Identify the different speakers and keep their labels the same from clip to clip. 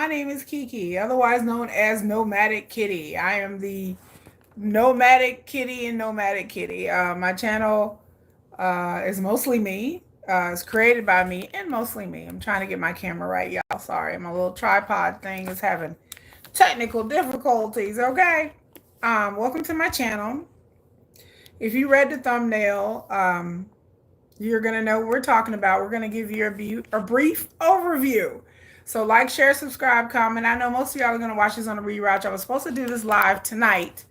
Speaker 1: name is Kiki, otherwise known as Nomadic Kitty. I am the Nomadic Kitty and Nomadic Kitty. My channel is mostly me. It's created by me and mostly me. I'm trying to get my camera right, y'all. Sorry, my little tripod thing is having technical difficulties. Okay. Welcome to my channel. If you read the thumbnail, you're gonna know what we're talking about. We're gonna give you a brief overview. So like, share, subscribe, comment. I know most of y'all are gonna watch this on a rewatch. I was supposed to do this live tonight,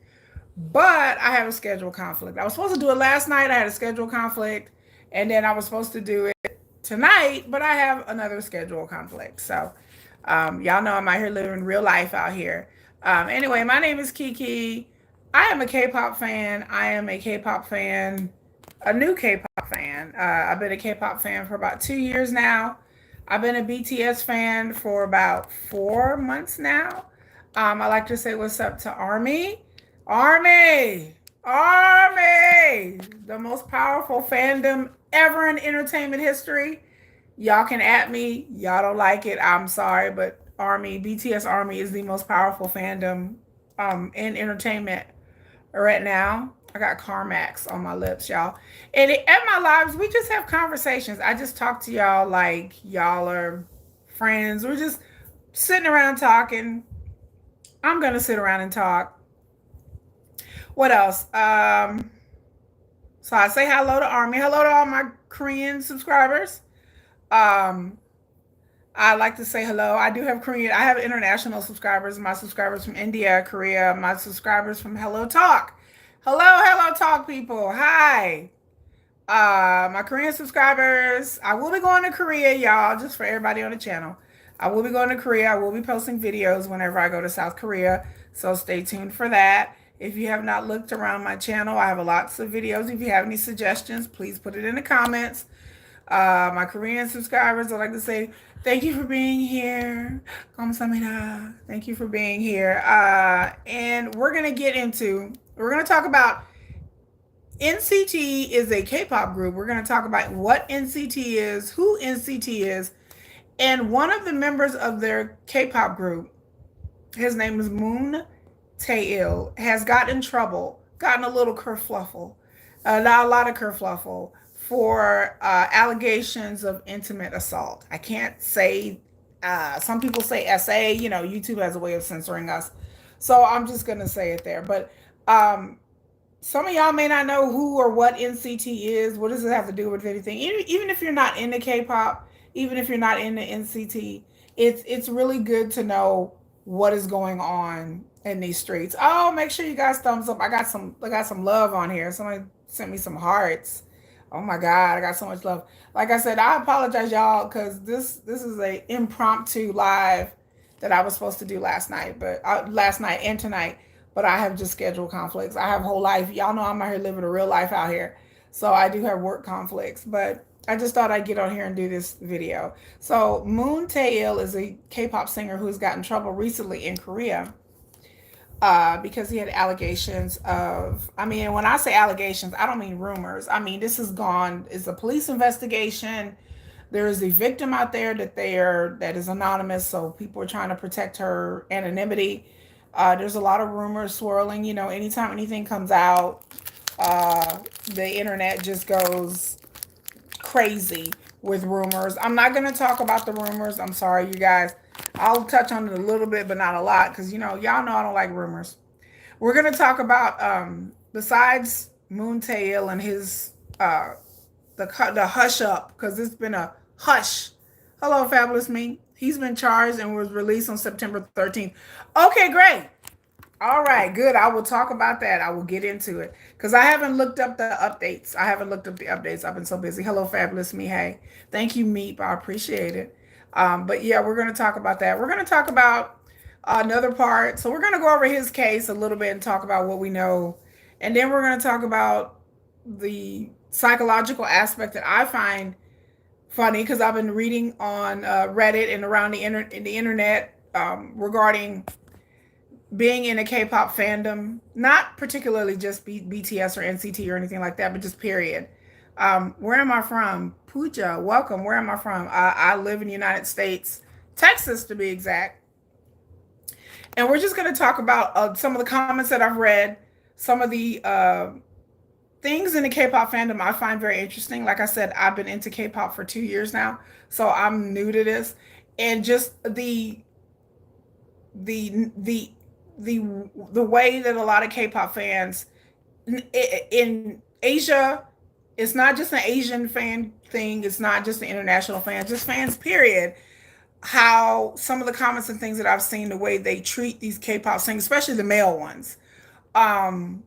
Speaker 1: but I have a schedule conflict. I was supposed to do it last night. I had a schedule conflict, and then I was supposed to do it tonight, but I have another schedule conflict. So y'all know I'm out here living real life out here. Anyway, my name is Kiki. I am a K-pop fan. I am a K-pop fan, a new K-pop fan. I've been a K-pop fan for about 2 years now. I've been a BTS fan for about 4 months now. I like to say what's up to Army. Army! Army! The most powerful fandom ever in entertainment history. Y'all can at me. Y'all don't like it. I'm sorry, but Army, BTS Army is the most powerful fandom in entertainment right now. I got Carmax on my lips, y'all. And at my lives, we just have conversations. I just talk to y'all like y'all are friends. We're just sitting around talking. I'm going to sit around and talk. What else? So I say hello to Army. Hello to all my Korean subscribers. I like to say hello. I do have Korean. I have international subscribers. My subscribers from India, Korea. My subscribers from Hello Talk. Hello Talk people. Hi. My Korean subscribers. I will be going to Korea, y'all, just for everybody on the channel. I will be going to Korea. I will be posting videos whenever I go to South Korea. So stay tuned for that. If you have not looked around my channel, I have lots of videos. If you have any suggestions, please put it in the comments. My Korean subscribers, I'd like to say thank you for being here. 감사합니다. Thank you for being here. And we're going to talk about NCT is a K-pop group. We're going to talk about what NCT is, who NCT is, and one of the members of their K-pop group, his name is Moon Taeil, has gotten a little kerfluffle, not a lot of kerfluffle, for allegations of intimate assault. I can't say, some people say SA, YouTube has a way of censoring us. So I'm just going to say it there. But some of y'all may not know who or what NCT is. What does it have to do with anything? Even if you're not into K-pop, even if you're not into NCT, it's really good to know what is going on in these streets. Oh, make sure you guys thumbs up. I got some love on here. Somebody sent me some hearts. Oh my God, I got so much love. Like I said, I apologize, y'all, because this is a impromptu live that I was supposed to do last night and tonight. But I have just schedule conflicts. I have a whole life. Y'all know I'm out here living a real life out here. So I do have work conflicts. But I just thought I'd get on here and do this video. So Moon Taeil is a K-pop singer who's gotten in trouble recently in Korea because he had allegations of, when I say allegations, I don't mean rumors. This is a police investigation. There is a victim out there that is anonymous. So people are trying to protect her anonymity. There's a lot of rumors swirling. Anytime anything comes out, the internet just goes crazy with rumors. I'm not going to talk about the rumors. I'm sorry, you guys. I'll touch on it a little bit, but not a lot, because y'all know I don't like rumors. We're going to talk about besides Moon Taeil and his the hush up, because it's been a hush. Hello, Fabulous Me. He's been charged and was released on September 13th. Okay, great. All right, good. I will talk about that. I will get into it because I haven't looked up the updates. I've been so busy. Hello, Fabulous Me. Hey, thank you, Meep. I appreciate it. But yeah, we're going to talk about that. We're going to talk about another part. So we're going to go over his case a little bit and talk about what we know. And then we're going to talk about the psychological aspect that I find funny because I've been reading on Reddit and around the internet regarding being in a K-pop fandom, not particularly just BTS or NCT or anything like that, but just period. Where am I from? Pooja, welcome. Where am I from? I live in the United States, Texas to be exact. And we're just going to talk about some of the comments that I've read, some of the things in the K-pop fandom I find very interesting. Like I said, I've been into K-pop for 2 years now, so I'm new to this, and just the the the the way that a lot of K-pop fans in Asia, it's not just an Asian fan thing. It's not just the international fans, just fans. Period. How some of the comments and things that I've seen, the way they treat these K-pop singers, especially the male ones, um,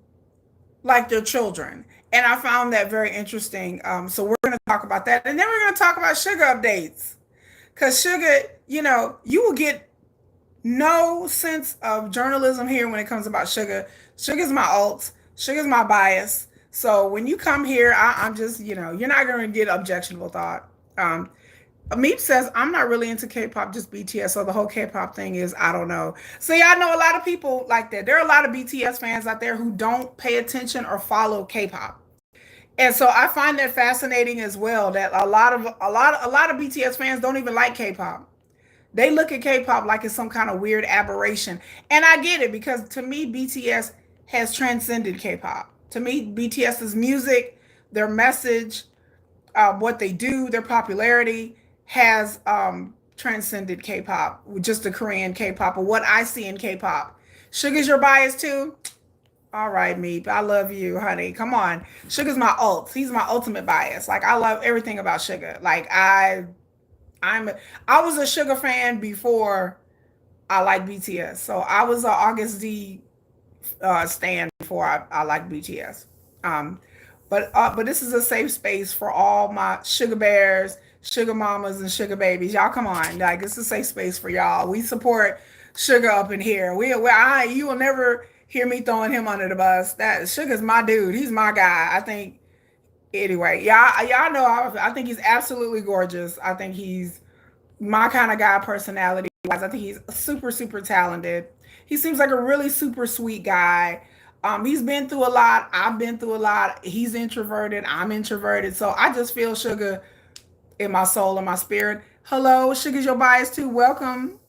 Speaker 1: like their children. And I found that very interesting. So we're going to talk about that. And then we're going to talk about Suga updates. Because Suga, you will get no sense of journalism here when it comes about Suga. Suga's my alt. Suga's my bias. So when you come here, I'm just, you're not going to get objectionable thought. Meep says, I'm not really into K-pop, just BTS. So the whole K-pop thing is, I don't know. See, I know a lot of people like that. There are a lot of BTS fans out there who don't pay attention or follow K-pop. And so I find that fascinating as well, that a lot of BTS fans don't even like K-pop. They look at K-pop like it's some kind of weird aberration. And I get it, because to me BTS has transcended K-pop. To me BTS's music, their message, what they do, their popularity has transcended K-pop, just the Korean K-pop, or what I see in K-pop. Suga's your bias too? All right, Meep. I love you, honey. Come on. Suga's my ult. He's my ultimate bias. Like, I love everything about Suga. Like, I was a Suga fan before I liked BTS. So I was an August D stan before I liked BTS. Um, but this is a safe space for all my sugar bears, sugar mamas, and sugar babies. Y'all come on, like, it's a safe space for y'all. We support Sugar up in here. You will never hear me throwing him under the bus. That Sugar's my dude. He's my guy. I think. Anyway, y'all know I think he's absolutely gorgeous. I think he's my kind of guy personality wise. I think he's super, super talented. He seems like a really super sweet guy. He's been through a lot. I've been through a lot. He's introverted. I'm introverted. So I just feel Sugar in my soul and my spirit. Hello, Sugar's your bias too. Welcome,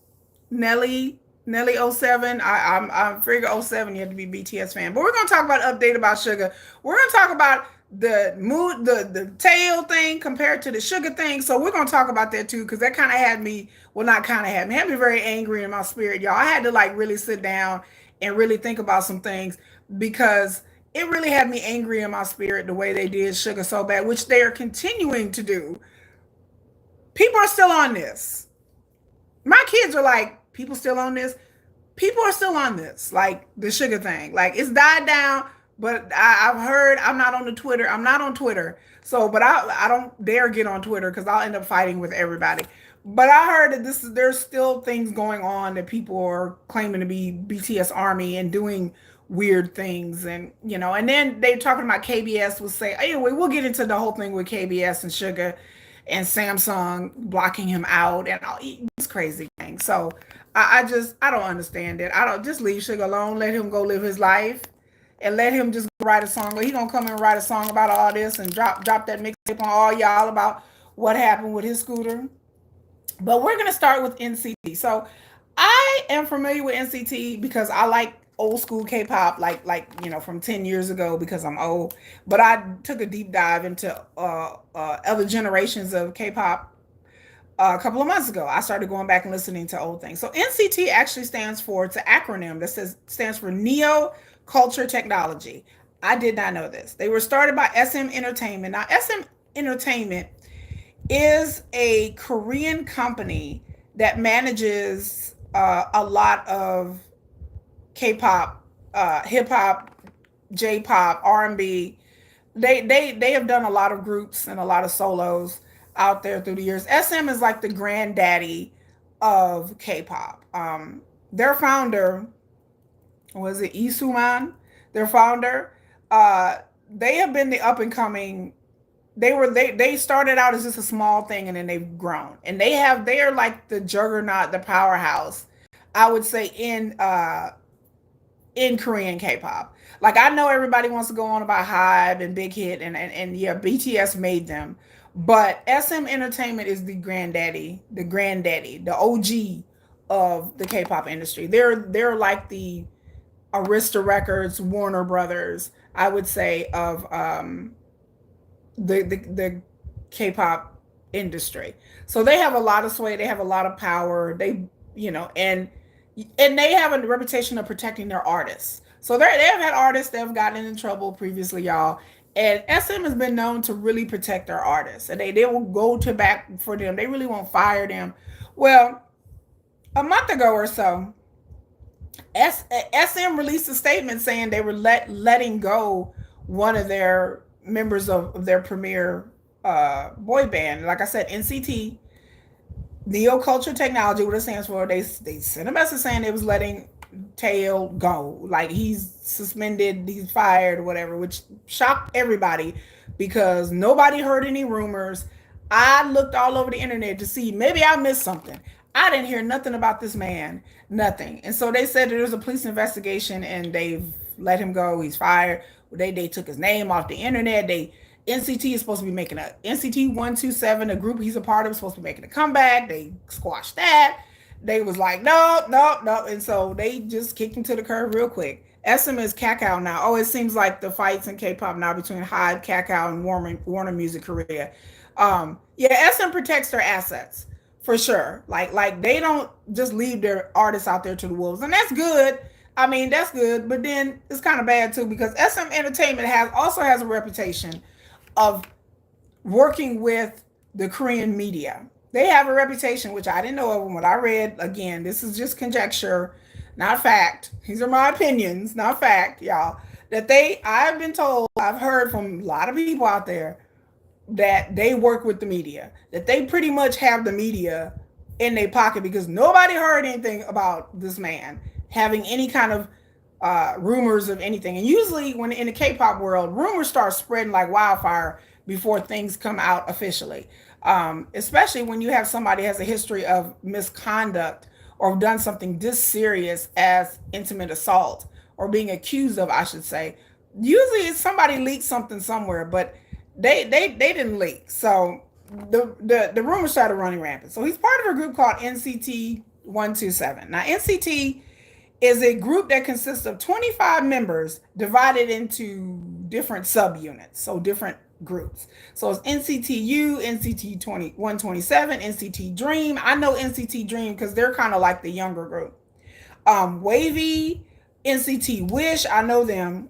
Speaker 1: Nelly 07. I'm figure 07 you have to be BTS fan. But we're gonna talk about update about Sugar. We're gonna talk about the mood, the tail thing compared to the Sugar thing. So we're gonna talk about that too, because that kind of had me, well, not kind of had me very angry in my spirit, y'all. I had to like really sit down and really think about some things, because it really had me angry in my spirit the way they did Sugar so bad, which they are continuing to do. People are still on this. My kids are like, people still on this? People are still on this, like the Sugar thing. Like, it's died down, but I've heard, I'm not on the Twitter. I'm not on Twitter. So, but I don't dare get on Twitter because I'll end up fighting with everybody. But I heard that there's still things going on that people are claiming to be BTS Army and doing weird things, and then they talking about KBS will say, anyway, we'll get into the whole thing with KBS and Sugar and Samsung blocking him out and all this crazy thing. So I don't understand it. I don't, just leave Sugar alone, let him go live his life, and let him just write a song. He gonna come and write a song about all this and drop that mixtape on all y'all about what happened with his scooter. But we're gonna start with NCT. So I am familiar with NCT because I like old school K-pop, like from 10 years ago, because I'm old. But I took a deep dive into other generations of K-pop a couple of months ago. I started going back and listening to old things. So NCT actually stands for, it's an acronym that stands for Neo Culture Technology. I did not know this. They were started by SM Entertainment. Now, SM Entertainment is a Korean company that manages a lot of K-pop, hip hop, J-pop, R&B. They have done a lot of groups and a lot of solos out there through the years. SM is like the granddaddy of K-pop. Their founder, was it Isuman? Their founder. They have been the up and coming. They started out as just a small thing, and then they've grown. And they are like the juggernaut, the powerhouse, I would say, in Korean K-pop. Like, I know everybody wants to go on about Hybe and Big Hit, and yeah, BTS made them, but SM Entertainment is the granddaddy, the OG of the K-pop industry. They're like the Arista Records, Warner Brothers, I would say, of the K-pop industry. So they have a lot of sway. They have a lot of power. They, and they have a reputation of protecting their artists. So they have had artists that have gotten in trouble previously, y'all. And SM has been known to really protect their artists, and they will go to bat for them. They really won't fire them. Well, a month ago or so, SM released a statement saying they were letting go one of their members of their premier boy band. Like I said, NCT, Neo Culture Technology, what it stands for. They sent a message saying they was letting Taeil go, like he's suspended, he's fired, or whatever, which shocked everybody because nobody heard any rumors. I looked all over the internet to see maybe I missed something. I didn't hear nothing about this man, nothing. And so they said that there was a police investigation and they've let him go. He's fired. They took his name off the internet. NCT is supposed to be making a NCT 127, a group he's a part of, is supposed to be making a comeback. They squashed that. They was like, no, no, no. And so they just kicked him to the curb real quick. SM is Kakao now. Oh, it seems like the fights in K-pop now between Hybe, Kakao, and Warner Music Korea. Yeah, SM protects their assets for sure. Like they don't just leave their artists out there to the wolves, and that's good. I mean, that's good, but then it's kind of bad too because SM Entertainment also has a reputation of working with the Korean media. They have a reputation, which I didn't know of when I read. Again, this is just conjecture, not fact. These are my opinions, not fact, y'all. I've been told, I've heard from a lot of people out there that they work with the media, that they pretty much have the media in their pocket because nobody heard anything about this man having any kind of rumors of anything. And usually when in the K-pop world, rumors start spreading like wildfire before things come out officially. Especially when you have somebody who has a history of misconduct or done something this serious as intimate assault or being accused of, I should say. Usually it's somebody leaked something somewhere, but they didn't leak. So the rumors started running rampant. So he's part of a group called NCT 127. Now NCT is a group that consists of 25 members divided into different subunits, so different groups. So it's NCTU, NCT 127, NCT Dream. I know NCT Dream because they're kind of like the younger group. Wavy, NCT Wish, I know them.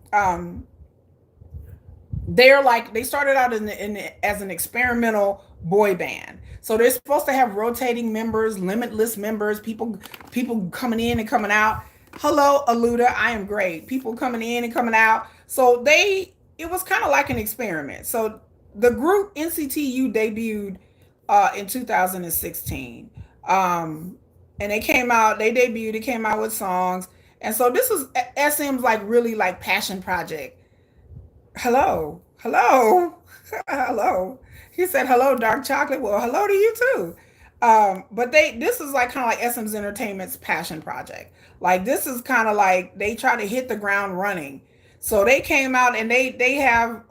Speaker 1: They started out as an experimental boy band. So they're supposed to have rotating members, limitless members, people coming in and coming out. Hello, Aluda, I am great. People coming in and coming out. So it was kind of like an experiment. So the group NCTU debuted in 2016. And they came out with songs. And so this was SM's like really like passion project. Hello. Hello. He said, hello, dark chocolate. Well, hello to you too. But this is like kind of like SM's Entertainment's passion project. Like this is kind of like they try to hit the ground running. So they came out and they have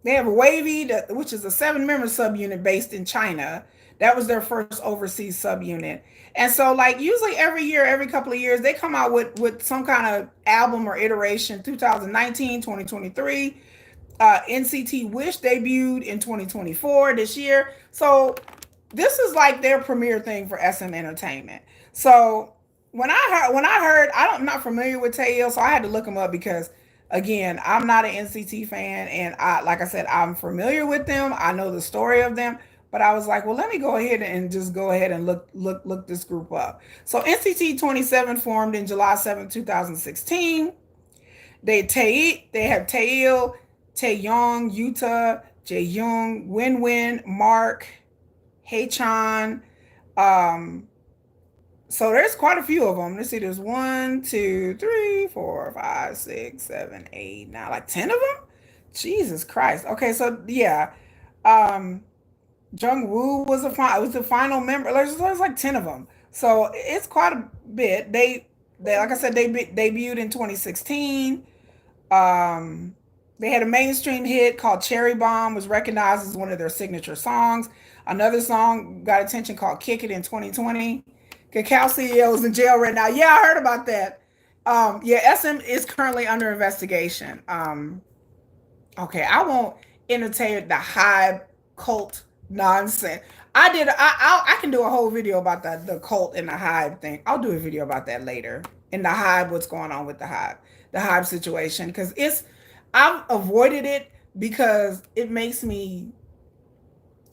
Speaker 1: Wavy, which is a 7-member subunit based in China. That was their first overseas subunit. And so like usually every year, every couple of years, they come out with some kind of album or iteration. 2019, 2023. NCT Wish debuted in 2024 this year. So this is like their premiere thing for SM Entertainment. So when I heard, I'm not familiar with Taeil, so I had to look him up because again, I'm not an NCT fan, and like I said, I'm familiar with them. I know the story of them, but I was like, well, let me go ahead and look this group up. So NCT 27 formed in July 7, 2016. They have Taeil, Taeyong, Yuta, Jaeyoung, Winwin, Mark, Haechan. So there's quite a few of them. Let's see, there's 1, 2, 3, 4, 5, 6, 7, 8, 9, like 10 of them? Jesus Christ. Okay, so yeah. Jungwoo was the final member. There's like 10 of them. So it's quite a bit. They like I said, they debuted in 2016. They had a mainstream hit called Cherry Bomb, was recognized as one of their signature songs. Another song got attention called Kick It in 2020. Cacao CEO is in jail right now. Yeah, I heard about that. Yeah, SM is currently under investigation. Okay, I won't entertain the hype cult nonsense. I can do a whole video about the cult and the hype thing. I'll do a video about that later. And the hype, what's going on with the hype situation, because I've avoided it because it makes me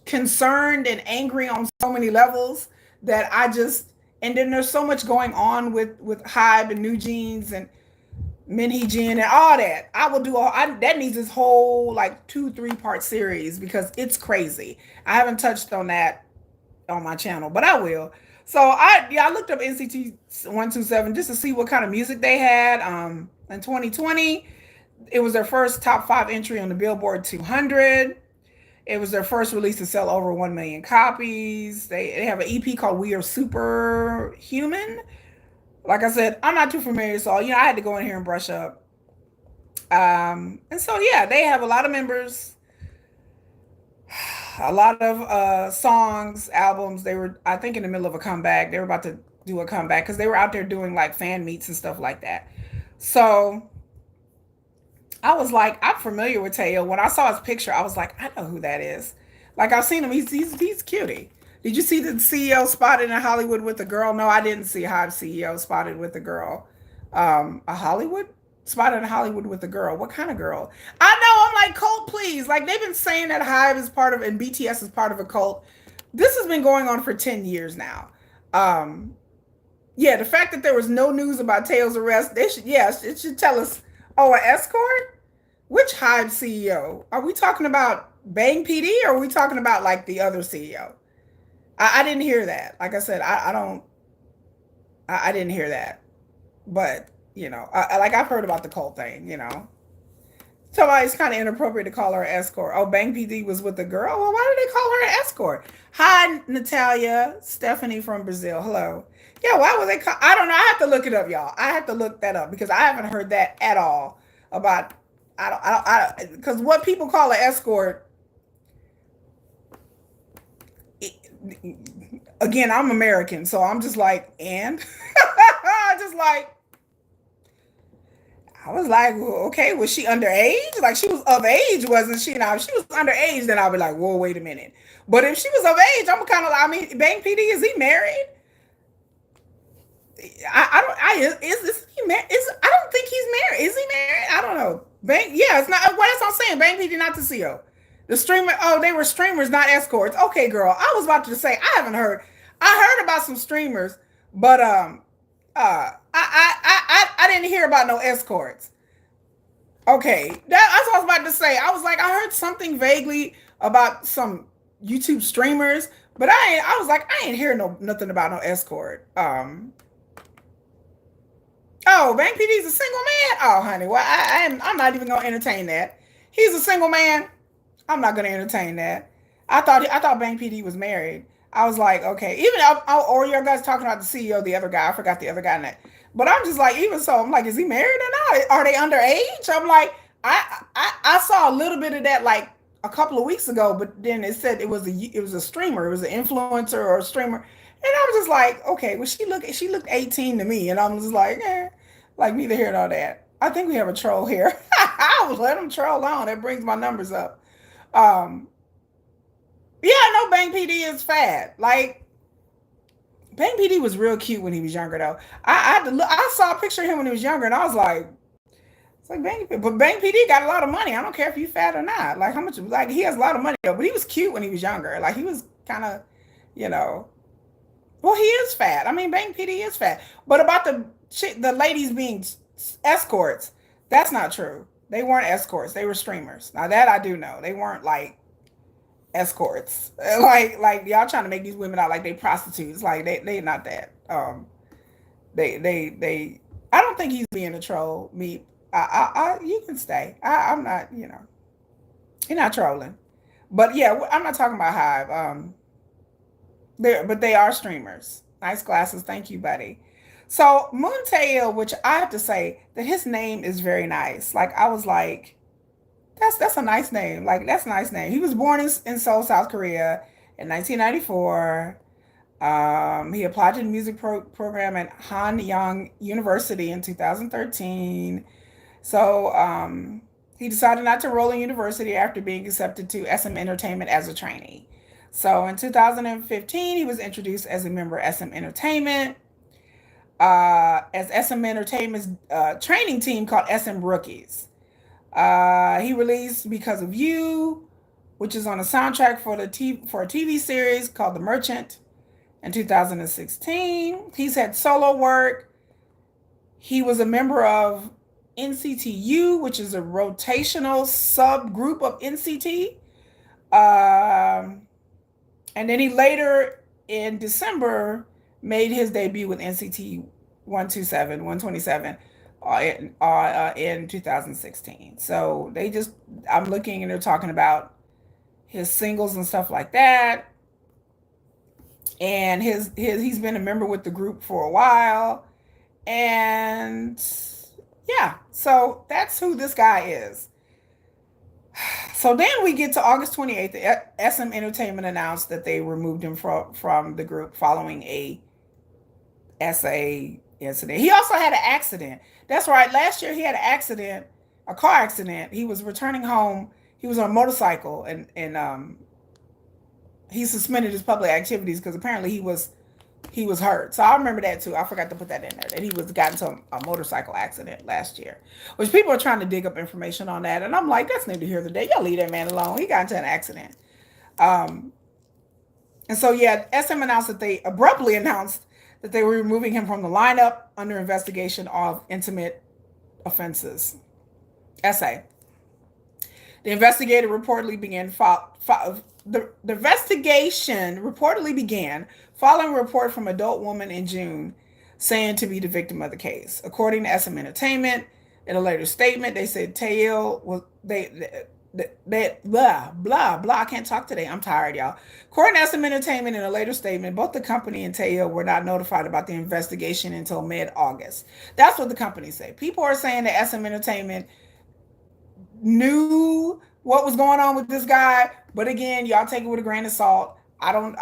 Speaker 1: concerned and angry on so many levels that I just, and then there's so much going on with hype and new jeans and Minhee Jin and all that. I will do that needs this whole like 2-3 part series because it's crazy. I haven't touched on that on my channel, but I will. So I looked up NCT 127 just to see what kind of music they had. In 2020, it was their first top 5 entry on the Billboard 200. It was their first release to sell over 1 million copies. They have an EP called We Are Superhuman. Like I said, I'm not too familiar, so I had to go in here and brush up. And so yeah, they have a lot of members, a lot of songs, albums. They were, I think, in the middle of a comeback. They were about to do a comeback because they were out there doing like fan meets and stuff like that. So I was like, I'm familiar with Taeil. When I saw his picture, I was like, I know who that is. Like I've seen him. He's cutie. Did you see the CEO spotted in Hollywood with a girl? No, I didn't see Hybe CEO spotted with a girl. A Hollywood spotted in Hollywood with a girl. What kind of girl? I know. I'm like, cult, please. Like they've been saying that Hybe is part of and BTS is part of a cult. This has been going on for 10 years now. Yeah, the fact that there was no news about Taeil's arrest, yes, it should tell us. Oh, an escort? Which Hybe CEO? Are we talking about Bang PD or are we talking about like the other CEO? I didn't hear that. Like I said, I don't. I didn't hear that. But like I've heard about the cult thing. So it's kind of inappropriate to call her an escort. Oh, Bang PD was with the girl. Well, why did they call her an escort? Hi, Natalia, Stephanie from Brazil. Hello. Yeah, why would they call? I don't know. I have to look it up, y'all. I have to look that up because I haven't heard that at all about. Because what people call an escort. Again, I'm American, so I'm just like, and just like, I was like, well, okay, was she underage? Like she was of age, wasn't she? Now, if she was underage, then I'll be like, whoa, wait a minute. But if she was of age, I'm kind of like, I mean, Bang PD, is he married? I don't. Is he married? I don't think he's married. Is he married? I don't know. Bang. Yeah, it's not. What that's what I'm saying. Bang PD, not the CEO. The streamer. Oh, they were streamers, not escorts. Okay, girl. I was about to say I haven't heard. I heard about some streamers, but I didn't hear about no escorts. Okay, that's what I was about to say. I was like, I heard something vaguely about some YouTube streamers, but I was like, I ain't hear nothing about no escort. Oh, Bang PD's a single man. Oh, honey, well, I'm not even gonna entertain that. He's a single man. I'm not gonna entertain that. I thought Bang PD was married. I was like, okay, even or your guys talking about the CEO, the other guy. I forgot the other guy name. But I'm just like, even so, I'm like, is he married or not? Are they underage? I'm like, I saw a little bit of that like a couple of weeks ago, but then it said it was a streamer, it was an influencer or a streamer, and I was just like, okay, well she looked 18 to me, and I'm just like neither here nor that. I think we have a troll here. I will let him troll on. It brings my numbers up. Um, yeah, I know Bang PD is fat. Like Bang PD was real cute when he was younger, though. I had to look. I saw a picture of him when he was younger, and I was like, it's like Bang, but Bang PD got a lot of money. I don't care if you fat or not. Like how much? Like he has a lot of money, though. But he was cute when he was younger. Like he was kind of, you know. Well, he is fat. I mean, Bang PD is fat. But about the ladies being escorts, that's not true. They weren't escorts. They were streamers. Now that I do know. They weren't like escorts. Like y'all trying to make these women out like they prostitutes. Like they not that. They I don't think he's being a troll. Me, you can stay. I'm not. You're not trolling. But yeah, I'm not talking about Hive. But they are streamers. Nice glasses, thank you, buddy. So MoonTaeil, which I have to say that his name is very nice. Like I was like, that's a nice name. Like that's a nice name. He was born in Seoul, South Korea, in 1994. He applied to the music program at Hanyang University in 2013. So he decided not to enroll in university after being accepted to SM Entertainment as a trainee. So in 2015, he was introduced as a member of SM Entertainment, as SM Entertainment's training team called SM Rookies. He released Because of You, which is on a soundtrack for for a TV series called The Merchant in 2016. He's had solo work. He was a member of NCTU, which is a rotational subgroup of NCT. Um, and then he later, in December, made his debut with NCT 127 in 2016. So I'm looking and they're talking about his singles and stuff like that. And he's been a member with the group for a while. And yeah, so that's who this guy is. So then we get to August 28th. SM Entertainment announced that they removed him from the group following a SA incident. He also had an accident. That's right. Last year he had an accident, a car accident. He was returning home. He was on a motorcycle and he suspended his public activities because apparently he was hurt. So I remember that too. I forgot to put that in there, that he was got into a motorcycle accident last year, which people are trying to dig up information on that. And I'm like, that's neither here nor there. Y'all leave that man alone. He got into an accident. Um, and so, yeah, SM announced that they abruptly announced that they were removing him from the lineup under investigation of intimate offenses. SA. The investigator reportedly began the investigation reportedly began following a report from an adult woman in June saying to be the victim of the case. According to SM Entertainment, in a later statement, they said Taeil was they blah blah blah. I can't talk today. I'm tired, y'all. According to SM Entertainment, in a later statement, both the company and Taeil were not notified about the investigation until mid-August. That's what the company said. People are saying that SM Entertainment knew what was going on with this guy, but again, y'all take it with a grain of salt. I don't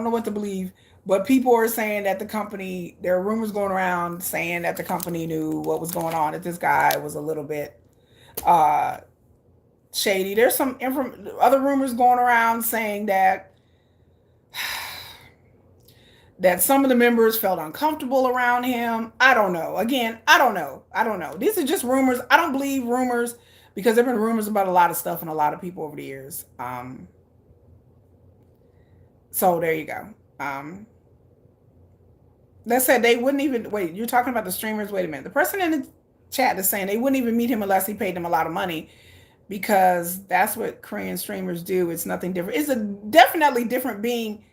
Speaker 1: know what to believe, but people are saying that the company, there are rumors going around saying that the company knew what was going on, that this guy was a little bit uh shady. There's some other rumors going around saying that some of the members felt uncomfortable around him. I don't know. Again, I don't know. I don't know. These are just rumors. I don't believe rumors because there have been rumors about a lot of stuff and a lot of people over the years. So there you go. They said they wouldn't even wait. You're talking about the streamers. Wait a minute. The person in the chat is saying they wouldn't even meet him unless he paid them a lot of money because that's what Korean streamers do. It's nothing different. It's a definitely different being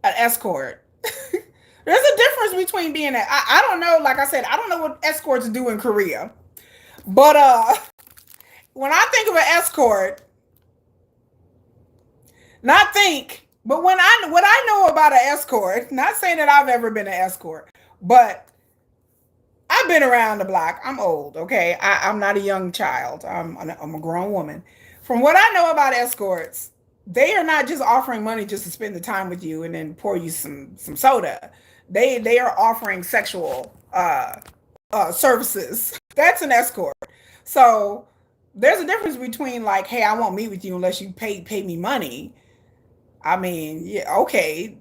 Speaker 1: an escort. There's a difference between being I don't know, like I said, I don't know what escorts do in Korea. But when I think of an escort, not think, but what I know about an escort, not saying that I've ever been an escort, but I've been around the block. I'm old, okay? I'm not a young child. I'm a grown woman. From what I know about escorts, they are not just offering money just to spend the time with you and then pour you some soda. They are offering sexual services. That's an escort. So there's a difference between like, hey, I won't meet with you unless you pay me money. I mean, yeah, okay.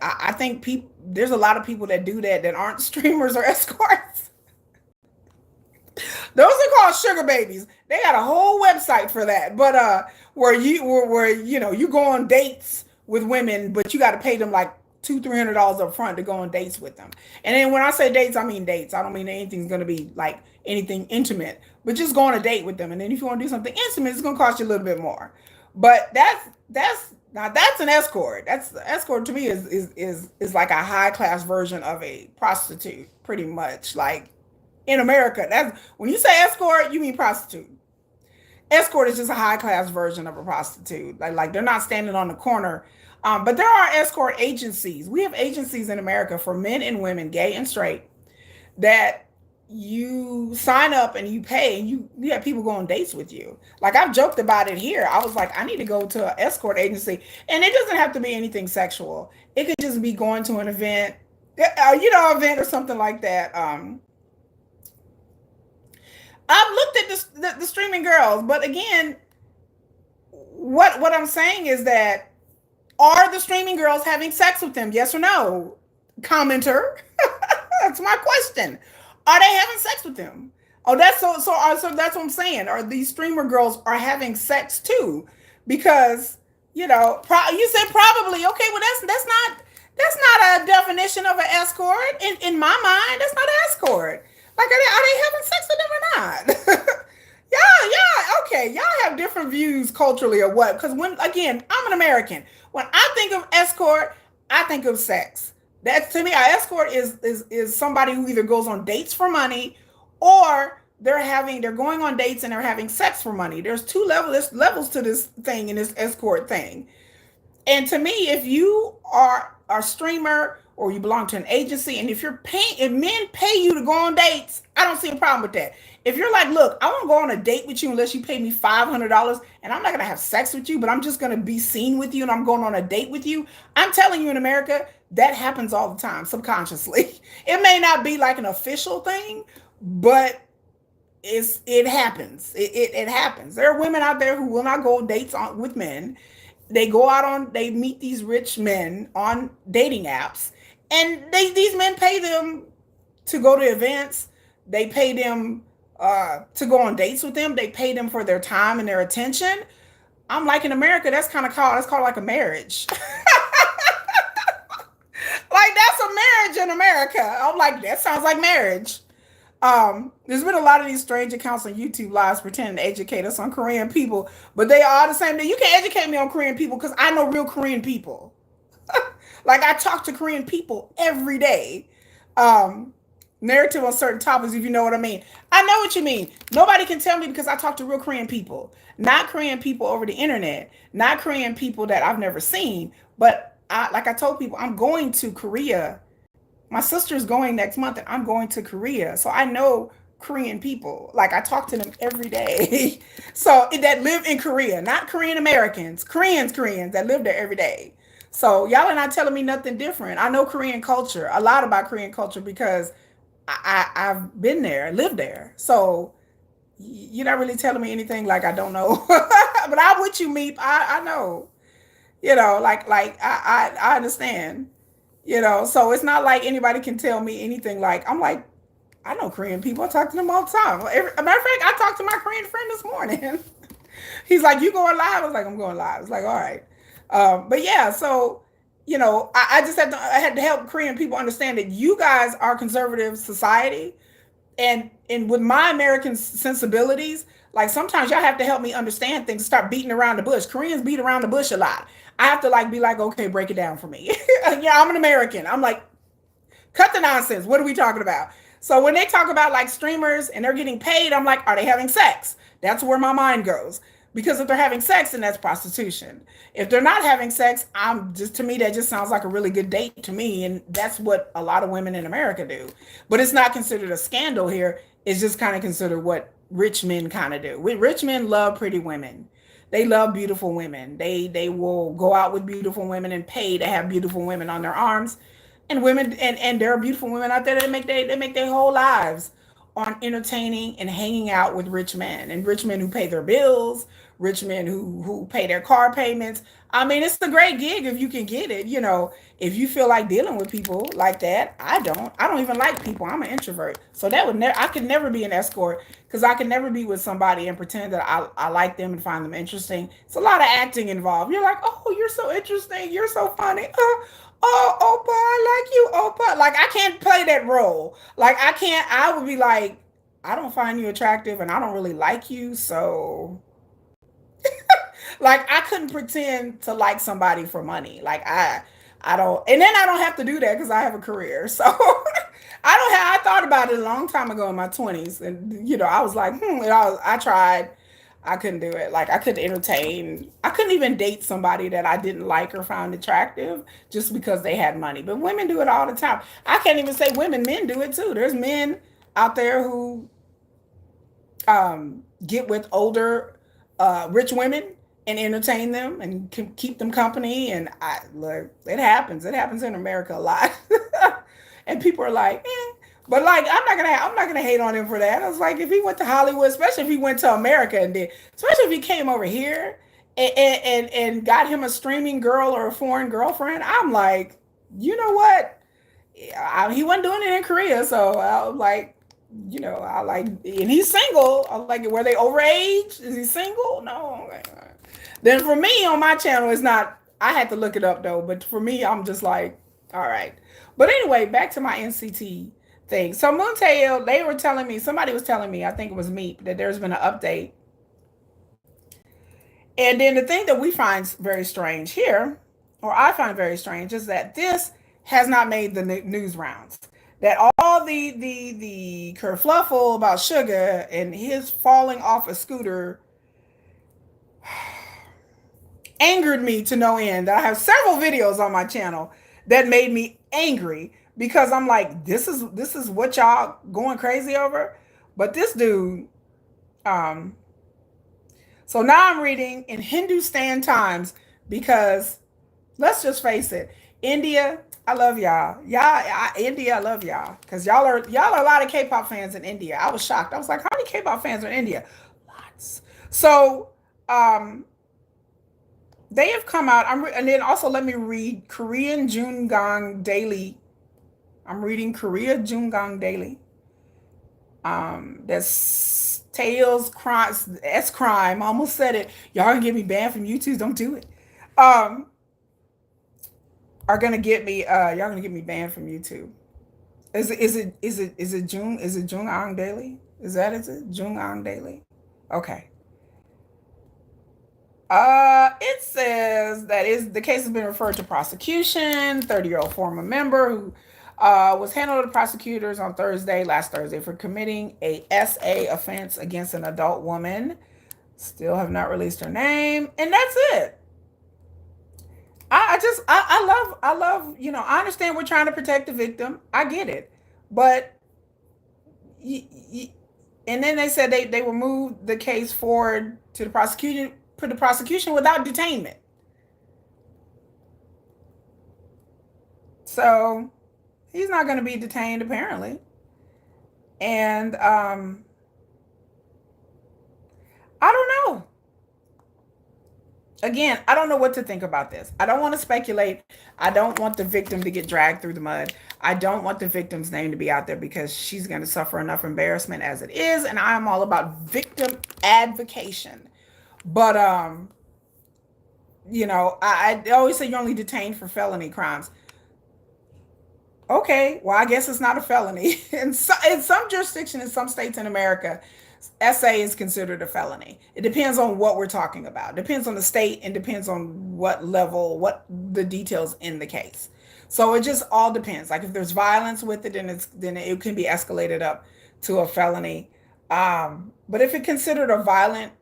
Speaker 1: I think there's a lot of people that do that aren't streamers or escorts. Those are called sugar babies. They got a whole website for that. But where you know you go on dates with women, but you got to pay them like $200-300 up front to go on dates with them. And then when I say dates, I mean dates. I don't mean anything's gonna be like anything intimate, but just go on a date with them. And then if you want to do something intimate, it's gonna cost you a little bit more. But that's an escort. That's escort to me is like a high class version of a prostitute, pretty much. Like in America, that's when you say escort, you mean prostitute. Escort is just a high class version of a prostitute. Like they're not standing on the corner. But there are escort agencies. We have agencies in America for men and women, gay and straight, that you sign up and you pay, and you have people go on dates with you. Like, I've joked about it here. I was like, I need to go to an escort agency, and it doesn't have to be anything sexual. It could just be going to an event, event or something like that. I've looked at the streaming girls, but again, what I'm saying is that, are the streaming girls having sex with them? Yes or no? Commenter. That's my question. Are they having sex with them? Oh, that's so that's what I'm saying. Are these streamer girls are having sex too? Because you said probably. Okay, well that's not a definition of an escort in my mind. That's not an escort. Like, are they having sex with them or not? Yeah, okay. Y'all have different views culturally or what? Because when, again, I'm an American. When I think of escort, I think of sex. That's, to me, an escort is somebody who either goes on dates for money, or they're going on dates and they're having sex for money. There's levels to this thing, in this escort thing. And to me, if you are a streamer or you belong to an agency, and if men pay you to go on dates, I don't see a problem with that. If you're like, look, I won't go on a date with you unless you pay me $500, and I'm not gonna have sex with you, but I'm just gonna be seen with you, and I'm going on a date with you. I'm telling you, in America, that happens all the time, subconsciously. It may not be like an official thing, but it happens. It happens. There are women out there who will not go on dates with men. They meet these rich men on dating apps, and these men pay them to go to events. They pay them to go on dates with them. They pay them for their time and their attention. I'm like, in America, that's called like a marriage. Like, that's a marriage in America. I'm like, that sounds like marriage. There's been a lot of these strange accounts on YouTube lives pretending to educate us on Korean people, but they are the same thing. You can educate me on Korean people because I know real Korean people. Like, I talk to Korean people every day. Narrative on certain topics, if you know what I mean. I know what you mean. Nobody can tell me, because I talk to real Korean people, not Korean people over the internet, not Korean people that I've never seen. But like I told people, I'm going to Korea. My sister's going next month, and I'm going to Korea. So I know Korean people. Like, I talk to them every day. So that live in Korea, not Korean Americans, Koreans that live there every day. So y'all are not telling me nothing different. I know Korean culture, a lot about Korean culture, because I've been there, lived there. So you're not really telling me anything like I don't know. But I'm with you, Meep. I know. I understand. So it's not like anybody can tell me anything. Like, I'm like, I know Korean people. I talk to them all the time. Matter of fact, I talked to my Korean friend this morning. He's like, you going live? I was like, I'm going live. It's like, all right. But yeah, so, I had to help Korean people understand that you guys are conservative society. And with my American sensibilities, like, sometimes y'all have to help me understand things, start beating around the bush. Koreans beat around the bush a lot. I have to be like, okay, break it down for me. Yeah, I'm an American. I'm like, cut the nonsense. What are we talking about? So when they talk about like streamers and they're getting paid, I'm like, are they having sex? That's where my mind goes. Because if they're having sex, then that's prostitution. If they're not having sex, to me, that just sounds like a really good date to me. And that's what a lot of women in America do. But it's not considered a scandal here. It's just kind of considered what rich men kind of do. Rich men love pretty women. They love beautiful women. They will go out with beautiful women and pay to have beautiful women on their arms. And women, and there are beautiful women out there that make their whole lives on entertaining and hanging out with rich men, and rich men who pay their bills, rich men who pay their car payments. I mean, it's a great gig if you can get it. If you feel like dealing with people like that. I don't even like people. I'm an introvert, so I could never be an escort, because I could never be with somebody and pretend that I like them and find them interesting. It's a lot of acting involved. You're like, oh, you're so interesting, you're so funny. Oh, Opa, I like you, Opa. Like, I can't play that role. Like, I would be like, I don't find you attractive and I don't really like you. So, like, I couldn't pretend to like somebody for money. Like, I don't, and then I don't have to do that because I have a career. So, I thought about it a long time ago in my 20s. And, I was like, I tried. I couldn't do it. Like, I couldn't entertain. I couldn't even date somebody that I didn't like or found attractive just because they had money. But women do it all the time. I can't even say women, men do it too. There's men out there who get with older rich women and entertain them and keep them company. And I look, it happens. It happens in America a lot. And people are like, eh. But like, I'm not gonna hate on him for that. I was like, if he went to Hollywood, especially if he went to America and did, especially if he came over here and got him a streaming girl or a foreign girlfriend, I'm like, you know what? He wasn't doing it in Korea, so I was like, I like, and he's single. I was like, were they overage? Is he single? No. Then for me on my channel, it's not. I had to look it up though, but for me, I'm just like, all right. But anyway, back to my NCT thing. So MoonTaeil, they were telling me, somebody was telling me, I think it was me, that there's been an update. And then the thing that we find very strange here, or I find very strange, is that this has not made the news rounds. That all the kerfluffle about Suga and his falling off a scooter angered me to no end. I have several videos on my channel that made me angry because I'm like, this is what y'all going crazy over. But this dude, so now I'm reading in Hindustan Times because let's just face it, India, I love y'all. India, I love y'all because y'all are a lot of K-pop fans in India. I was shocked. I was like, how many K-pop fans are in India? Lots. So they have come out. And then also let me read Korean Jungang Daily. I'm reading Korea Jungang Daily. That's Tails crime. S crime. I almost said it. Y'all gonna get me banned from YouTube. Don't do it. Are gonna get me. Y'all gonna get me banned from YouTube. Is it Jungang Daily? Is it Jungang Daily? Okay. It says that the case has been referred to prosecution. 30-year-old former member who was handled by prosecutors on last Thursday, for committing a SA offense against an adult woman. Still have not released her name, and that's it. I love, I understand we're trying to protect the victim. I get it, but and then they said they will move the case forward to the prosecution without detainment. So he's not going to be detained apparently. And I don't know. Again, I don't know what to think about this. I don't want to speculate. I don't want the victim to get dragged through the mud. I don't want the victim's name to be out there because she's going to suffer enough embarrassment as it is. And I'm all about victim advocation. But, I always say you're only detained for felony crimes. Okay, well, I guess it's not a felony. In some jurisdiction, in some states in America, SA is considered a felony. It depends on what we're talking about. It depends on the state and depends on what level, what the details in the case. So it just all depends. Like if there's violence with it, then it can be escalated up to a felony. But if it's considered a violent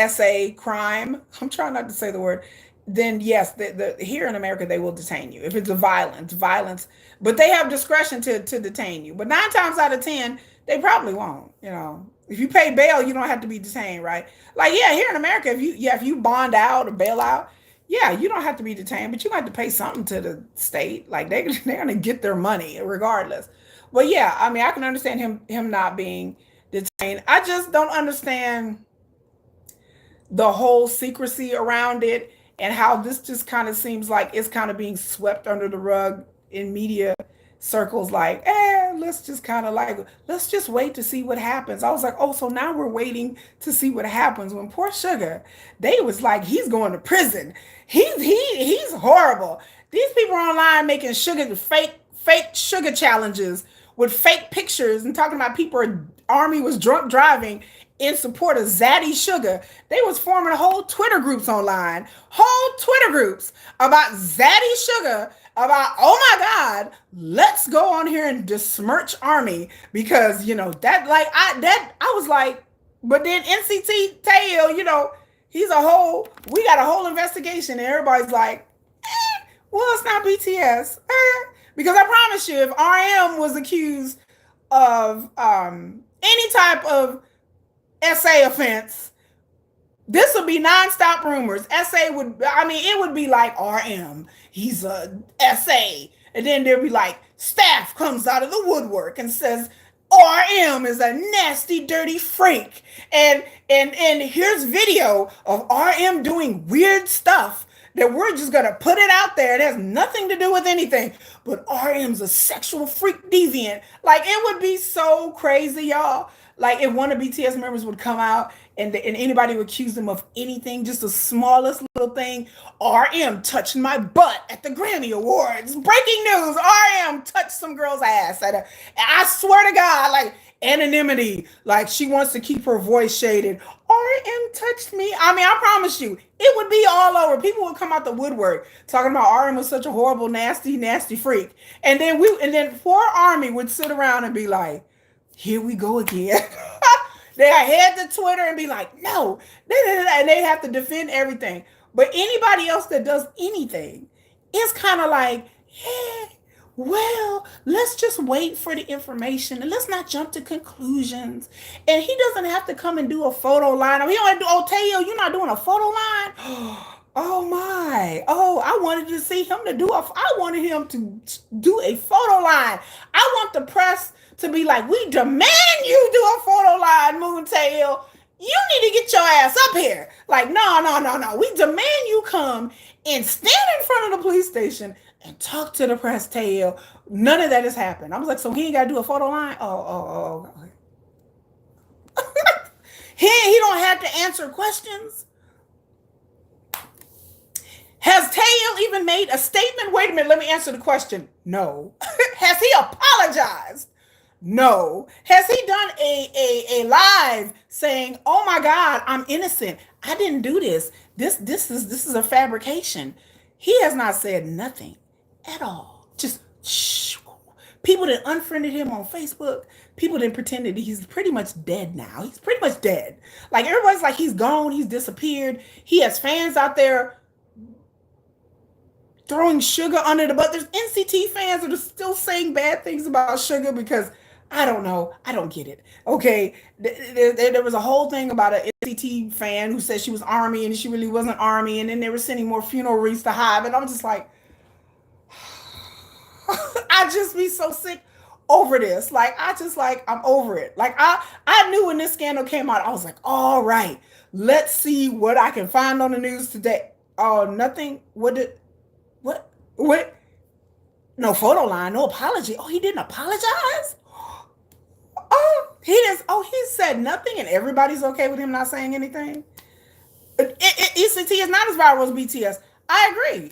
Speaker 1: SA crime, I'm trying not to say the word, then yes, here in America, they will detain you. If it's a violence, but they have discretion to detain you. But 9 times out of 10, they probably won't. If you pay bail, you don't have to be detained, right? Like, yeah, here in America, if you bond out or bail out, yeah, you don't have to be detained, but you have to pay something to the state. Like they're going to get their money regardless. But yeah, I mean, I can understand him not being detained. I just don't understand the whole secrecy around it and how this just kind of seems like it's kind of being swept under the rug in media circles, like, let's just wait to see what happens. I was like, oh, so now we're waiting to see what happens. When poor Suga, they was like, he's going to prison. He's horrible. These people are online making fake Suga challenges with fake pictures and talking about army was drunk driving in support of Zaddy Suga. They was forming whole Twitter groups online, about Zaddy Suga, about, oh my God, let's go on here and besmirch army because, I was like, but then NCT Taeil, we got a whole investigation and everybody's like, well, it's not BTS. Because I promise you, if RM was accused of any type of SA offense, this would be nonstop rumors. SA would, I mean, it would be like RM, he's a SA. And then there'd be like, staff comes out of the woodwork and says, RM is a nasty, dirty freak. And here's video of RM doing weird stuff that we're just gonna put it out there. It has nothing to do with anything. But RM's a sexual freak deviant. Like it would be so crazy, y'all. Like if one of BTS members would come out and anybody would accuse them of anything, just the smallest little thing. RM touched my butt at the Grammy Awards. Breaking news: RM touched some girl's ass. I swear to God, like anonymity, like she wants to keep her voice shaded. RM touched me. I mean, I promise you, it would be all over. People would come out the woodwork talking about RM was such a horrible, nasty, nasty freak, and then poor Army would sit around and be like, here we go again. They head to Twitter and be like, no, and they have to defend everything. But anybody else that does anything, it's kind of like, yeah, well, let's just wait for the information and let's not jump to conclusions. And he doesn't have to come and do a photo line. I mean, you don't do, oh, Taeil, you're not doing a photo line? Oh my. Oh, I wanted to see him to do I wanted him to do a photo line. I want the press to be like, we demand you do a photo line, MoonTaeil. You need to get your ass up here. Like, no. We demand you come and stand in front of the police station and talk to the press, Taeil. None of that has happened. I was like, so he ain't got to do a photo line? Oh. he don't have to answer questions. Has Taeil even made a statement? Wait a minute, let me answer the question. No. Has he apologized? No. Has he done a live saying, "Oh my God, I'm innocent. I didn't do this. This is a fabrication." He has not said nothing at all. Just shh. People that unfriended him on Facebook. People that pretended he's pretty much dead now. He's pretty much dead. Like everybody's like he's gone. He's disappeared. He has fans out there throwing Suga under the bus. There's NCT fans that are still saying bad things about Suga because I don't know. I don't get it. Okay. There was a whole thing about an NCT fan who said she was Army and she really wasn't Army. And then they were sending more funeral wreaths to Hybe. And I'm just like, I just be so sick over this. Like, I'm over it. Like, I knew when this scandal came out, I was like, all right, let's see what I can find on the news today. Oh, nothing. What? No photo line, no apology. Oh, he didn't apologize? Oh, he said nothing and everybody's okay with him not saying anything? ECT is not as viral as BTS. I agree.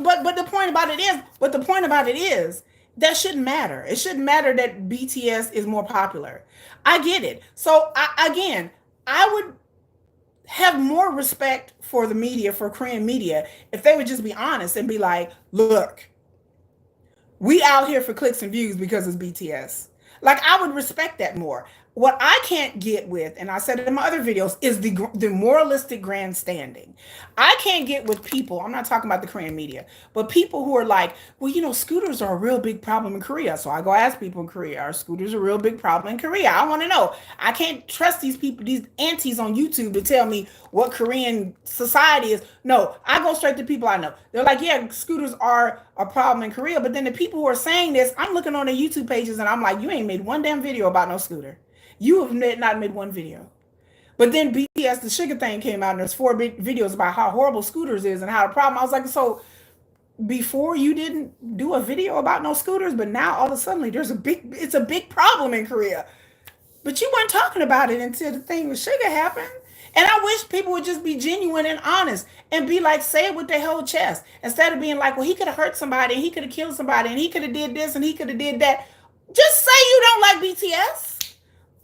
Speaker 1: But the point about it is that shouldn't matter. It shouldn't matter that BTS is more popular. I get it. So I would have more respect for the media, for Korean media, if they would just be honest and be like, look, we out here for clicks and views because it's BTS. Like, I would respect that more. What I can't get with, and I said it in my other videos, is the moralistic grandstanding. I can't get with people, I'm not talking about the Korean media, but people who are like, well, scooters are a real big problem in Korea. So I go ask people in Korea, are scooters a real big problem in Korea? I want to know. I can't trust these people, these aunties on YouTube to tell me what Korean society is. No, I go straight to people I know. They're like, yeah, scooters are a problem in Korea. But then the people who are saying this, I'm looking on their YouTube pages and I'm like, you ain't made one damn video about no scooter. You have not made one video. But then BTS, the Sugar thing came out and there's 4 big videos about how horrible scooters is and how the problem. I was like, so before you didn't do a video about no scooters, but now all of a sudden it's a big problem in Korea. But you weren't talking about it until the thing with Sugar happened. And I wish people would just be genuine and honest and be like, say it with their whole chest. Instead of being like, well, he could have hurt somebody and he could have killed somebody and he could have did this and he could have did that. Just say you don't like BTS.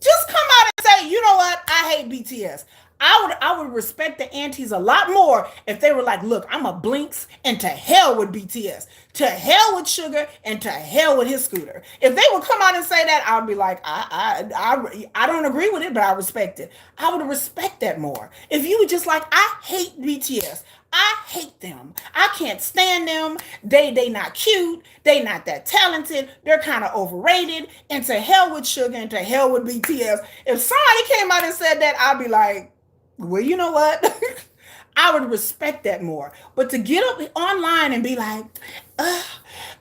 Speaker 1: Just come out and say, you know what? I hate BTS. I would respect the aunties a lot more if they were like, look, I'm a Blinks and to hell with BTS. To hell with Sugar and to hell with his scooter. If they would come out and say that, I would be like, I don't agree with it, but I respect it. I would respect that more. If you were just like, I hate BTS. I hate them. I can't stand them. They not cute. They not that talented. They're kind of overrated. And to hell with Suga and to hell with BTS. If somebody came out and said that, I'd be like, well, you know what? I would respect that more. But to get up online and be like, uh,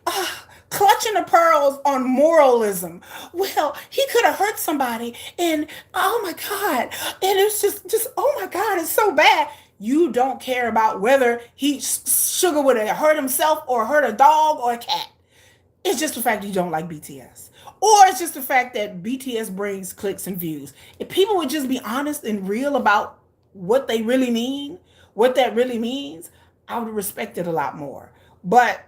Speaker 1: uh, clutching the pearls on moralism. Well, he could have hurt somebody, and oh my God, and it's just oh my God, it's so bad. You don't care about whether Suga would have hurt himself or hurt a dog or a cat. It's just the fact that you don't like BTS. Or it's just the fact that BTS brings clicks and views. If people would just be honest and real about what they really mean, what that really means, I would respect it a lot more. But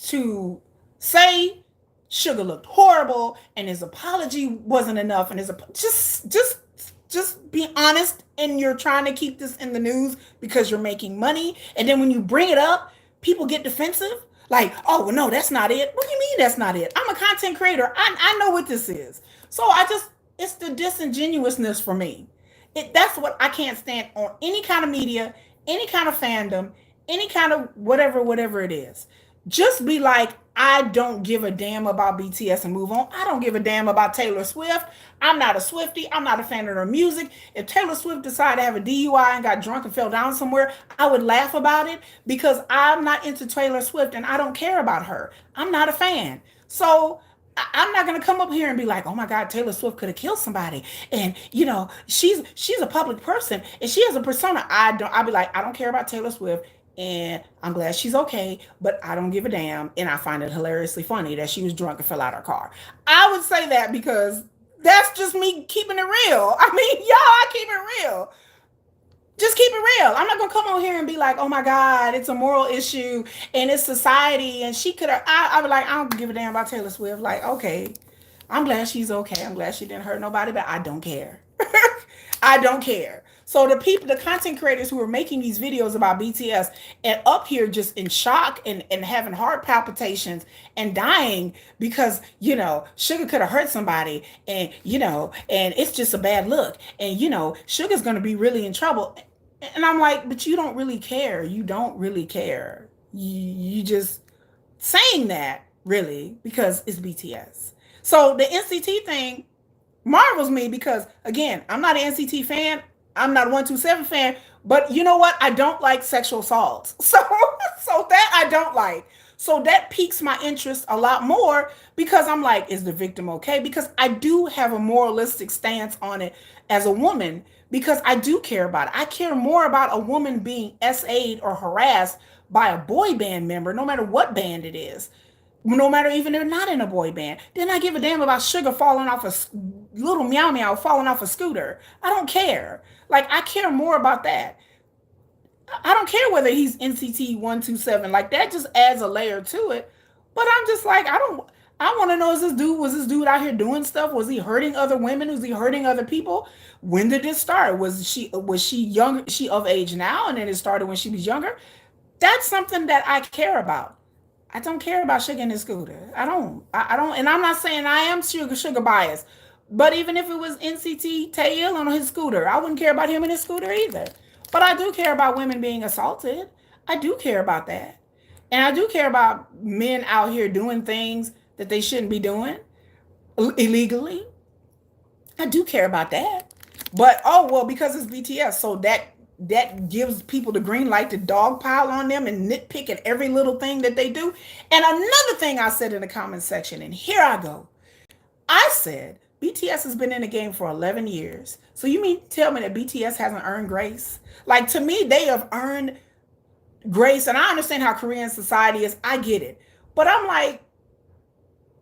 Speaker 1: to say Suga looked horrible and his apology wasn't enough and just be honest, and you're trying to keep this in the news because you're making money, and then when you bring it up, people get defensive. Like, oh well, no, that's not it. What do you mean that's not it? I'm a content creator. I know what this is. So it's the disingenuousness for me. That's what I can't stand on any kind of media, any kind of fandom, any kind of whatever it is. Just be like, I don't give a damn about BTS and move on. I don't give a damn about Taylor Swift. I'm not a Swiftie. I'm not a fan of her music. If Taylor Swift decided to have a DUI and got drunk and fell down somewhere, I would laugh about it because I'm not into Taylor Swift and I don't care about her. I'm not a fan. So I'm not gonna come up here and be like, oh my God, Taylor Swift could have killed somebody, and she's a public person and she has a persona. I'll be like, I don't care about Taylor Swift, and I'm glad she's okay, but I don't give a damn, and I find it hilariously funny that she was drunk and fell out of her car. I would say that because that's just me keeping it real. I mean, y'all, I keep it real. Just keep it real. I'm not gonna come on here and be like, oh my God, it's a moral issue and it's society. And she could have. I was like, I don't give a damn about Taylor Swift. Like, okay, I'm glad she's okay. I'm glad she didn't hurt nobody, but I don't care. I don't care. So the people, the content creators who are making these videos about BTS and up here just in shock and having heart palpitations and dying because, Suga could have hurt somebody, and it's just a bad look. And, Suga's going to be really in trouble. And I'm like, but you don't really care. You don't really care. You just saying that really because it's BTS. So the NCT thing marvels me because, again, I'm not an NCT fan. I'm not a 127 fan, but you know what? I don't like sexual assaults. So that I don't like. So that piques my interest a lot more because I'm like, is the victim okay? Because I do have a moralistic stance on it as a woman because I do care about it. I care more about a woman being SA'd or harassed by a boy band member, no matter what band it is, no matter even if they're not in a boy band. Then I give a damn about Suga falling off a little meow meow falling off a scooter. I don't care. Like, I care more about that. I don't care whether he's NCT 127. Like, that just adds a layer to it. But I'm just like, I want to know, was this dude out here doing stuff? Was he hurting other women? Was he hurting other people? When did this start? Was she young? She of age now, and then it started when she was younger? That's something that I care about. I don't care about Suga and his scooter. I don't. And I'm not saying I am Suga biased. But even if it was NCT Taeil on his scooter, I wouldn't care about him and his scooter either. But I do care about women being assaulted. I do care about that. And I do care about men out here doing things that they shouldn't be doing illegally. I do care about that. But, oh, well, because it's BTS, so that gives people the green light to dogpile on them and nitpick at every little thing that they do. And another thing I said in the comment section, and here I go. I said, BTS has been in the game for 11 years. So you mean tell me that BTS hasn't earned grace? Like, to me, they have earned grace. And I understand how Korean society is. I get it. But I'm like,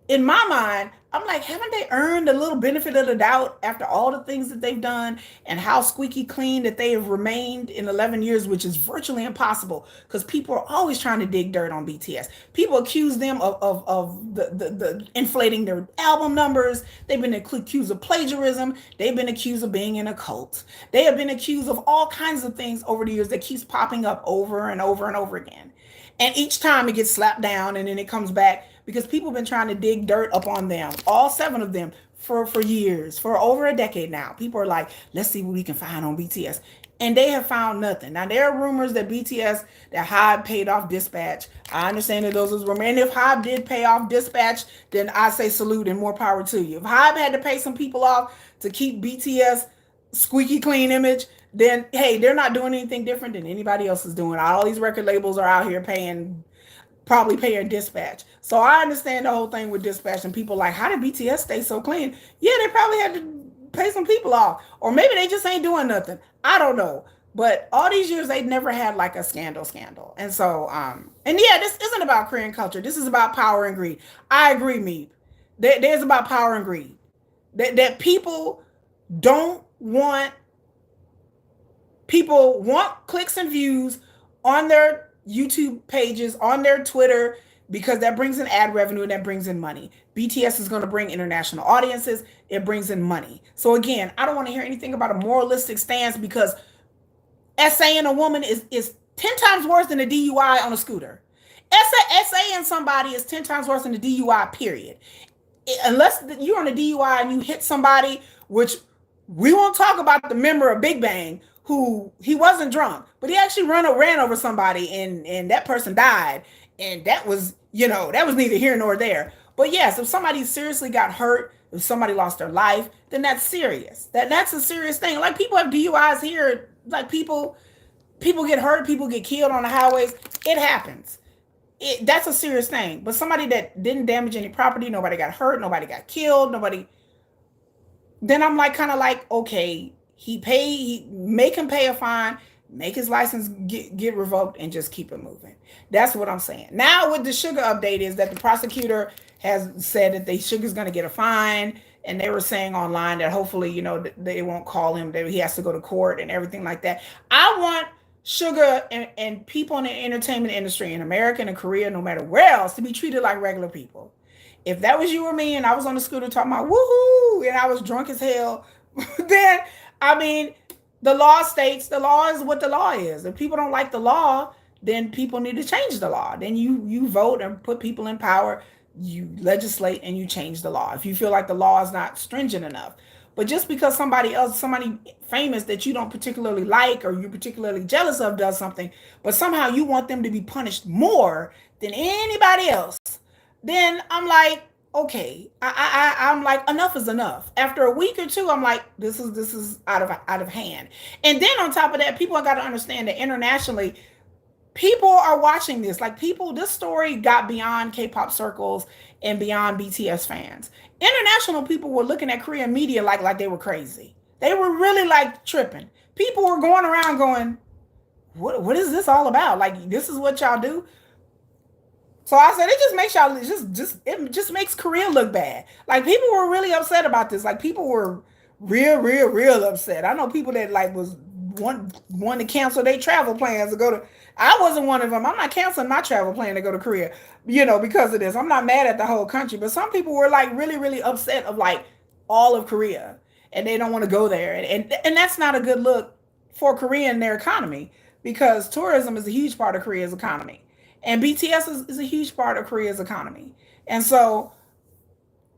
Speaker 1: in my mind, I'm like, haven't they earned a little benefit of the doubt after all the things that they've done and how squeaky clean that they have remained in 11 years, which is virtually impossible because people are always trying to dig dirt on BTS. People accuse them of the inflating their album numbers. They've been accused of plagiarism. They've been accused of being in a cult. They have been accused of all kinds of things over the years that keeps popping up over and over and over again. And each time it gets slapped down and then it comes back because people have been trying to dig dirt up on them, all 7 of them, for years, for over a decade now. People are like, let's see what we can find on BTS. and they have found nothing. Now there are rumors that BTS, that Hybe paid off Dispatch. I understand that those was rumors, and if Hybe did pay off Dispatch, then I say salute and more power to you. If Hybe had to pay some people off to keep BTS squeaky clean image, then hey, they're not doing anything different than anybody else is doing. All these record labels are out here paying, probably paying Dispatch. So I understand the whole thing with Dispatch, and people like, how did BTS stay so clean? Yeah, they probably had to pay some people off, or maybe they just ain't doing nothing. I don't know. But all these years they never had like a scandal. And so and yeah, this isn't about Korean culture. This is about power and greed. I agree, me. There's about power and greed. That don't want people want clicks and views on their YouTube pages, on their Twitter, because that brings in ad revenue and that brings in money. BTS is going to bring international audiences. It brings in money. So again, I don't want to hear anything about a moralistic stance, because essaying a woman is 10 times worse than a DUI on a scooter. Essaying somebody is 10 times worse than a DUI, period. Unless you're on a DUI and you hit somebody, which we won't talk about the member of Big Bang, who he wasn't drunk, but he actually ran over somebody, and that person died. And that was, that was neither here nor there. But yes, if somebody seriously got hurt, if somebody lost their life, then that's serious. That's a serious thing. Like, people have DUIs here. Like, people get hurt, people get killed on the highways. It happens. That's a serious thing. But somebody that didn't damage any property, nobody got hurt, nobody got killed, then I'm like, kind of like, okay, make him pay a fine, make his license get revoked, and just keep it moving. That's what I'm saying. Now with the Suga update is that the prosecutor has said that Suga's going to get a fine, and they were saying online that hopefully, they won't call him, that he has to go to court and everything like that. I want Suga and people in the entertainment industry in America and in Korea, no matter where else, to be treated like regular people. If that was you or me and I was on the scooter talking about woohoo and I was drunk as hell, then, I mean, the law states the law is what the law is. If people don't like the law, then people need to change the law. Then you vote and put people in power, you legislate, and you change the law if you feel like the law is not stringent enough. But just because somebody famous that you don't particularly like or you're particularly jealous of does something, but somehow you want them to be punished more than anybody else, then I'm like, okay, I'm like, enough is enough. After a week or two, I'm like, this is out of hand. And then on top of that, people have got to understand that internationally, people are watching this. Like, this story got beyond K-pop circles and beyond BTS fans. International people were looking at Korean media like they were crazy. They were really like tripping. People were going around going, what is this all about? Like, this is what y'all do? So I said, it just makes y'all it just makes Korea look bad. Like, people were really upset about this. Like, people were real upset. I know people that like was want to cancel their travel plans to go to. I wasn't one of them. I'm not canceling my travel plan to go to Korea, because of this. I'm not mad at the whole country, but some people were like really upset of like all of Korea, and they don't want to go there, and that's not a good look for Korea and their economy, because tourism is a huge part of Korea's economy. And BTS is a huge part of Korea's economy. And so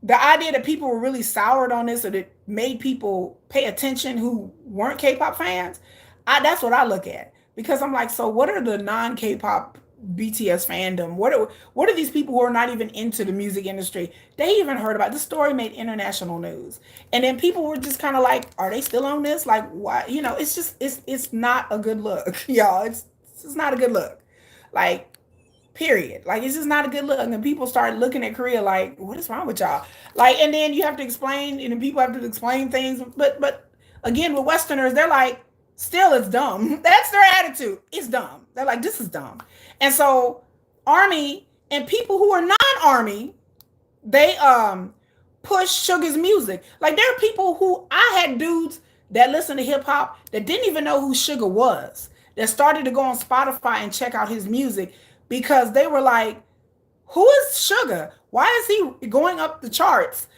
Speaker 1: the idea that people were really soured on this, or that made people pay attention who weren't K-pop fans, that's what I look at. Because I'm like, so what are the non-K-pop BTS fandom? What are these people who are not even into the music industry? They even heard about this story, made international news. And then people were just kind of like, are they still on this? Like, why? It's just, it's not a good look, y'all. It's not a good look. Like, period. Like, it's just not a good look. And then people start looking at Korea like, what is wrong with y'all? Like, and then you have to explain, and then people have to explain things. But again, with Westerners, they're like, still, it's dumb. That's their attitude. It's dumb. They're like, this is dumb. And so ARMY and people who are non-ARMY, they push Suga's music. Like, there are people who, I had dudes that listen to hip hop that didn't even know who Suga was, that started to go on Spotify and check out his music, because they were like, who is Suga? Why is he going up the charts?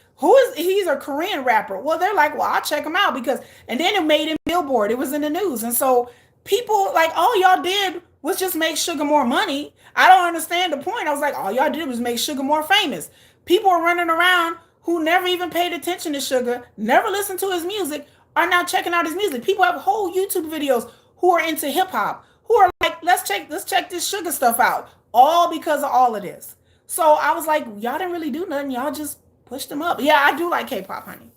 Speaker 1: He's a Korean rapper. Well, they're like, well, I'll check him out, because, and then it made him Billboard. It was in the news. And so people like, all y'all did was just make Suga more money. I don't understand the point. I was like, all y'all did was make Suga more famous. People are running around who never even paid attention to Suga, never listened to his music, are now checking out his music. People have whole YouTube videos who are into hip hop, who are like, let's check this Suga stuff out, all because of all of this. So I was like, y'all didn't really do nothing. Y'all just pushed them up. Yeah, I do like K-pop, honey.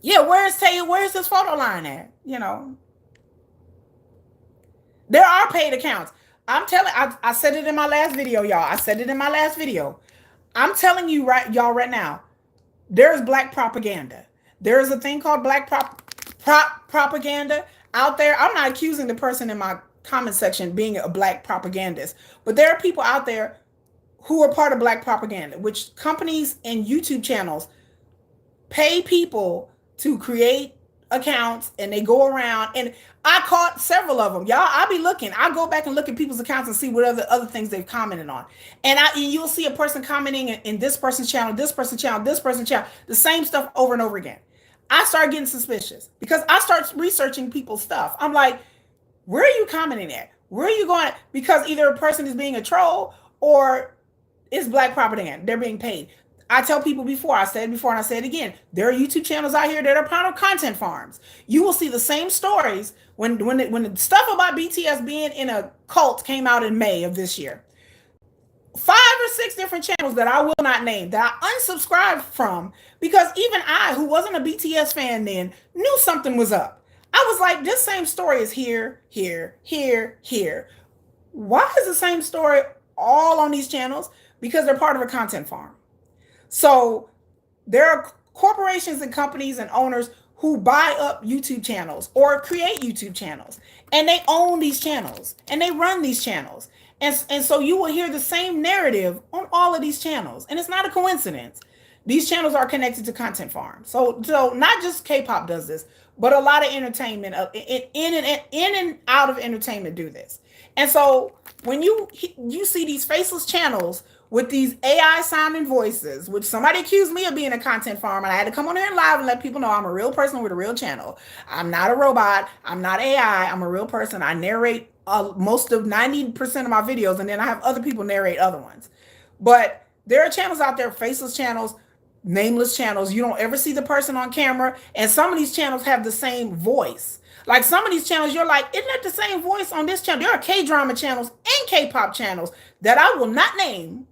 Speaker 1: Yeah, where's this photo line at? You know, there are paid accounts. I said it in my last video, y'all. I said it in my last video. I'm telling you y'all right now, there's black propaganda. There is a thing called black propaganda out there. I'm not accusing the person in my comment section being a black propagandist, but there are people out there who are part of black propaganda, which companies and YouTube channels pay people to create accounts, and they go around, and I caught several of them, y'all. I'll be looking, I go back and look at people's accounts and see what other things they've commented on, and you'll see a person commenting in this person's channel, this person's channel, this person's channel, the same stuff over and over again. I start getting suspicious because I start researching people's stuff. I'm like, where are you commenting at? Where are you going? Because either a person is being a troll or it's black propaganda. They're being paid. I tell people before, I said it before and I say it again, there are YouTube channels out here that are part of content farms. You will see the same stories when the stuff about BTS being in a cult came out in May of this year. 5 or 6 different channels that I will not name that I unsubscribed from, because even I, who wasn't a BTS fan then, knew something was up. I was like, this same story is here, here, here, here. Why is the same story all on these channels? Because they're part of a content farm. So there are corporations and companies and owners who buy up YouTube channels or create YouTube channels, and they own these channels and they run these channels. And so you will hear the same narrative on all of these channels. And it's not a coincidence. These channels are connected to content farms. So not just K-pop does this, but a lot of entertainment in and out of entertainment do this. And so when you see these faceless channels with these AI sounding voices, which somebody accused me of being a content farm, and I had to come on here live and let people know I'm a real person with a real channel. I'm not a robot. I'm not AI. I'm a real person. I narrate most of 90% of my videos, and then I have other people narrate other ones. But there are channels out there, faceless channels, nameless channels. You don't ever see the person on camera, and some of these channels have the same voice. Like some of these channels, you're like, isn't that the same voice on this channel? There are K-drama channels and K-pop channels that I will not name.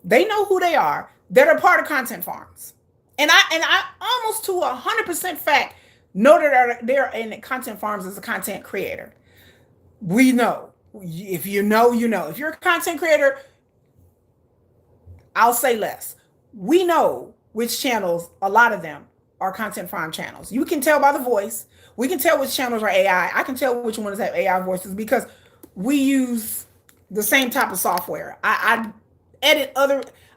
Speaker 1: They know who they are, that are part of content farms. And I almost to 100% fact know that they're in content farms as a content creator. We know. If you know, you know. If you're a content creator, I'll say less. We know which channels, a lot of them, are content farm channels. You can tell by the voice. We can tell which channels are AI. I can tell which ones have AI voices because we use the same type of software. I edit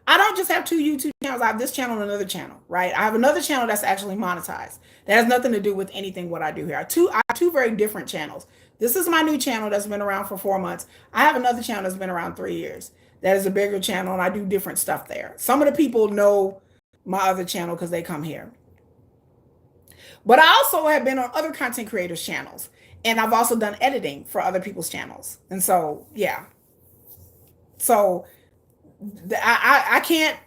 Speaker 1: I don't just have 2 YouTube channels. I have this channel and another channel, right? I have another channel that's actually monetized. That has nothing to do with anything what I do here. I have two very different channels. This is my new channel that's been around for 4 months. I have another channel that's been around 3 years. That is a bigger channel, and I do different stuff there. Some of the people know my other channel because they come here. But I also have been on other content creators' channels, and I've also done editing for other people's channels. And so, yeah. So I can't,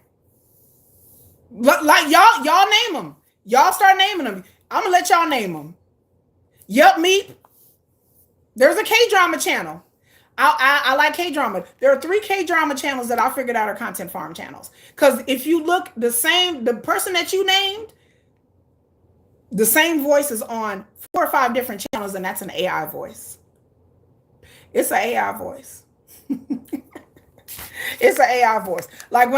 Speaker 1: like y'all name them. Y'all start naming them. I'm gonna let y'all name them. Yup, Meep. There's a K-drama channel. I like K-drama. There are 3 K-drama channels that I figured out are content farm channels. Because if you look, the person that you named, the same voice is on 4 or 5 different channels, and that's an AI voice. It's an AI voice. It's an AI voice. Like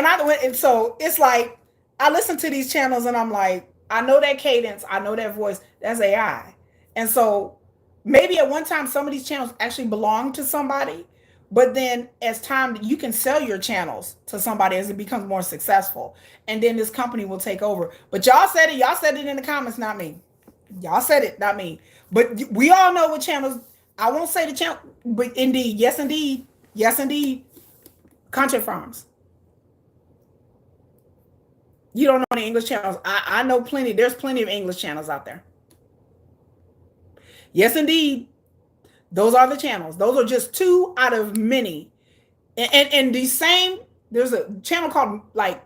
Speaker 1: so it's like I listen to these channels and I'm like, I know that cadence, I know that voice. That's AI. And so maybe at one time some of these channels actually belong to somebody, but then as time, you can sell your channels to somebody as it becomes more successful, and then this company will take over. But y'all said it in the comments, not me. Y'all said it, not me. But we all know what channels. I won't say the channel, but indeed, yes indeed, content farms. You don't know any English channels. I know plenty. There's plenty of English channels out there. Yes, indeed. Those are the channels. Those are just 2 out of many. And the same, there's a channel called like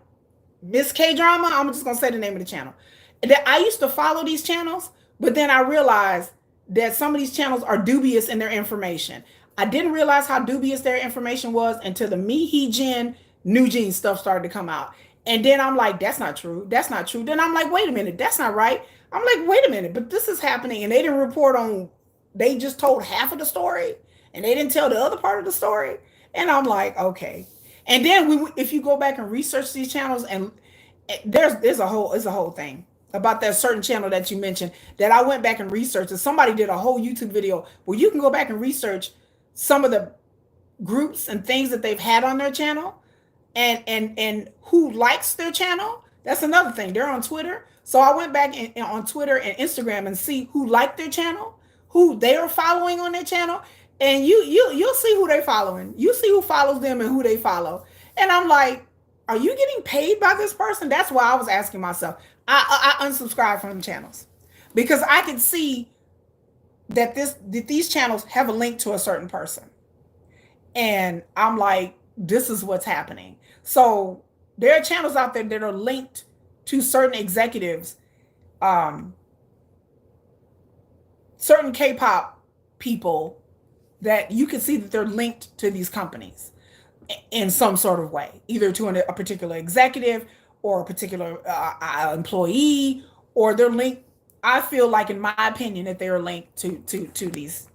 Speaker 1: Miss K Drama. I'm just gonna say the name of the channel. That I used to follow these channels, but then I realized that some of these channels are dubious in their information. I didn't realize how dubious their information was until the Me He Jin New Jeans stuff started to come out. And then I'm like, that's not true. That's not true. Then I'm like, wait a minute, that's not right. I'm like, wait a minute, but this is happening. And they didn't report on, they just told half of the story and they didn't tell the other part of the story. And I'm like, okay. And then if you go back and research these channels, and there's a whole thing about that certain channel that you mentioned that I went back and researched. And somebody did a whole YouTube video where you can go back and research some of the groups and things that they've had on their channel, and who likes their channel. That's another thing. They're on Twitter. So I went back on Twitter and Instagram and see who liked their channel, who they are following on their channel, and you'll see who they're following. You see who follows them and who they follow. And I'm like, are you getting paid by this person? That's why I was asking myself. I unsubscribed from them channels because I could see that these channels have a link to a certain person. And I'm like, this is what's happening. So there are channels out there that are linked to certain executives, certain K-pop people that you can see that they're linked to these companies in some sort of way, either to a particular executive or a particular employee, or they're linked. I feel like, in my opinion, that they are linked to these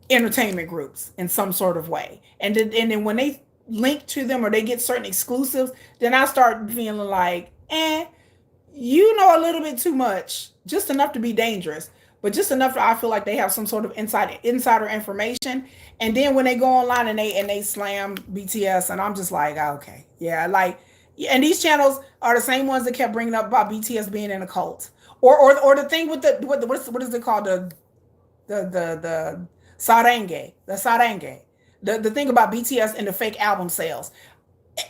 Speaker 1: entertainment groups in some sort of way. And then when they link to them or they get certain exclusives, then I start feeling like, you know a little bit too much, just enough to be dangerous, but just enough that I feel like they have some sort of insider information. And then when they go online and they slam BTS, and I'm just like, okay, yeah, like, and these channels are the same ones that kept bringing up about BTS being in a cult, or the thing with what is it called, the sarangue, the thing about BTS and the fake album sales.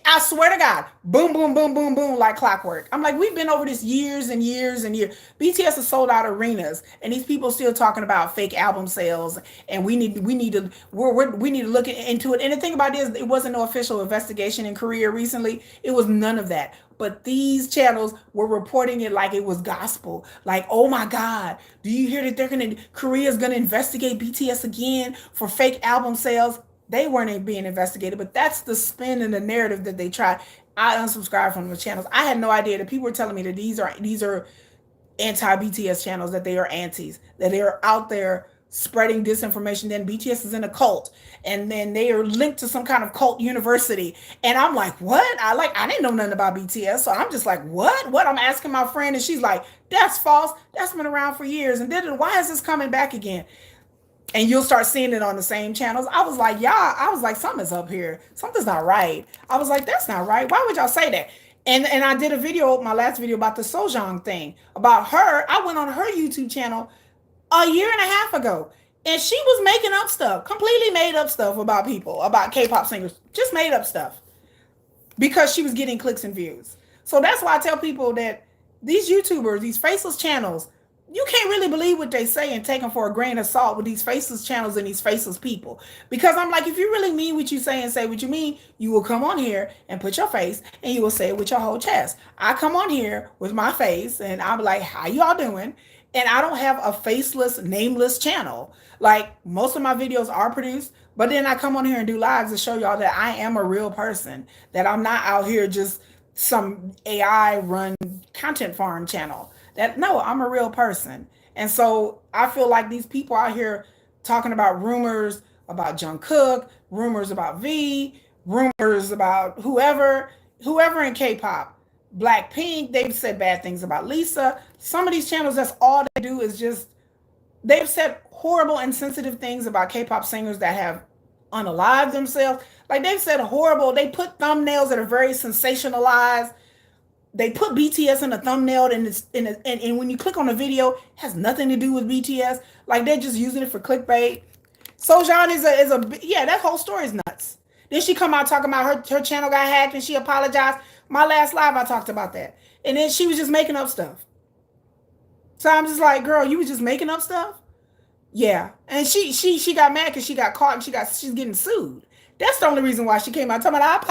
Speaker 1: I swear to God, boom, boom, boom, boom, boom, like clockwork. I'm like, we've been over this years and years and years. BTS has sold out arenas, and these people still talking about fake album sales. And we need to look into it. And the thing about it is, it wasn't no official investigation in Korea recently. It was none of that. But these channels were reporting it like it was gospel. Like, oh my God, do you hear that Korea's gonna investigate BTS again for fake album sales? They weren't being investigated, but that's the spin and the narrative that they tried. I unsubscribed from the channels. I had no idea that people were telling me that these are anti-BTS channels, that they are antis, that they are out there spreading disinformation. Then BTS is in a cult, and then they are linked to some kind of cult university. And I'm like, what? I didn't know nothing about BTS, so I'm just like, what? I'm asking my friend, and she's like, that's false. That's been around for years. And then why is this coming back again? And you'll start seeing it on the same channels. I was like, something's up here. Something's not right. I was like, that's not right. Why would y'all say that? And I did a video, my last video, about the Sojan thing, about her. I went on her YouTube channel a year and a half ago, and she was making up stuff, completely made up stuff about people, about K-pop singers, just made up stuff because she was getting clicks and views. So that's why I tell people that these YouTubers, these faceless channels, you can't really believe what they say and take them for a grain of salt with these faceless channels and these faceless people. Because I'm like, if you really mean what you say and say what you mean, you will come on here and put your face and you will say it with your whole chest. I come on here with my face and I'm like, how y'all doing? And I don't have a faceless, nameless channel. Like, most of my videos are produced, but then I come on here and do lives to show y'all that I am a real person, that I'm not out here just some AI run content farm channel. No, I'm a real person. And so I feel like these people out here talking about rumors about Jungkook, rumors about V, rumors about whoever in K-pop, Blackpink, they've said bad things about Lisa. Some of these channels, that's all they do is just, they've said horrible, insensitive things about K-pop singers that have unalived themselves. Like, they've said horrible, they put thumbnails that are very sensationalized. They put BTS in a thumbnail, and when you click on the video, it has nothing to do with BTS. Like, they're just using it for clickbait. Sojan is that whole story is nuts. Then she come out talking about her channel got hacked and she apologized. My last live, I talked about that. And then she was just making up stuff. So I'm just like, girl, you was just making up stuff? Yeah. And she got mad because she got caught and she's getting sued. That's the only reason why she came out talking about,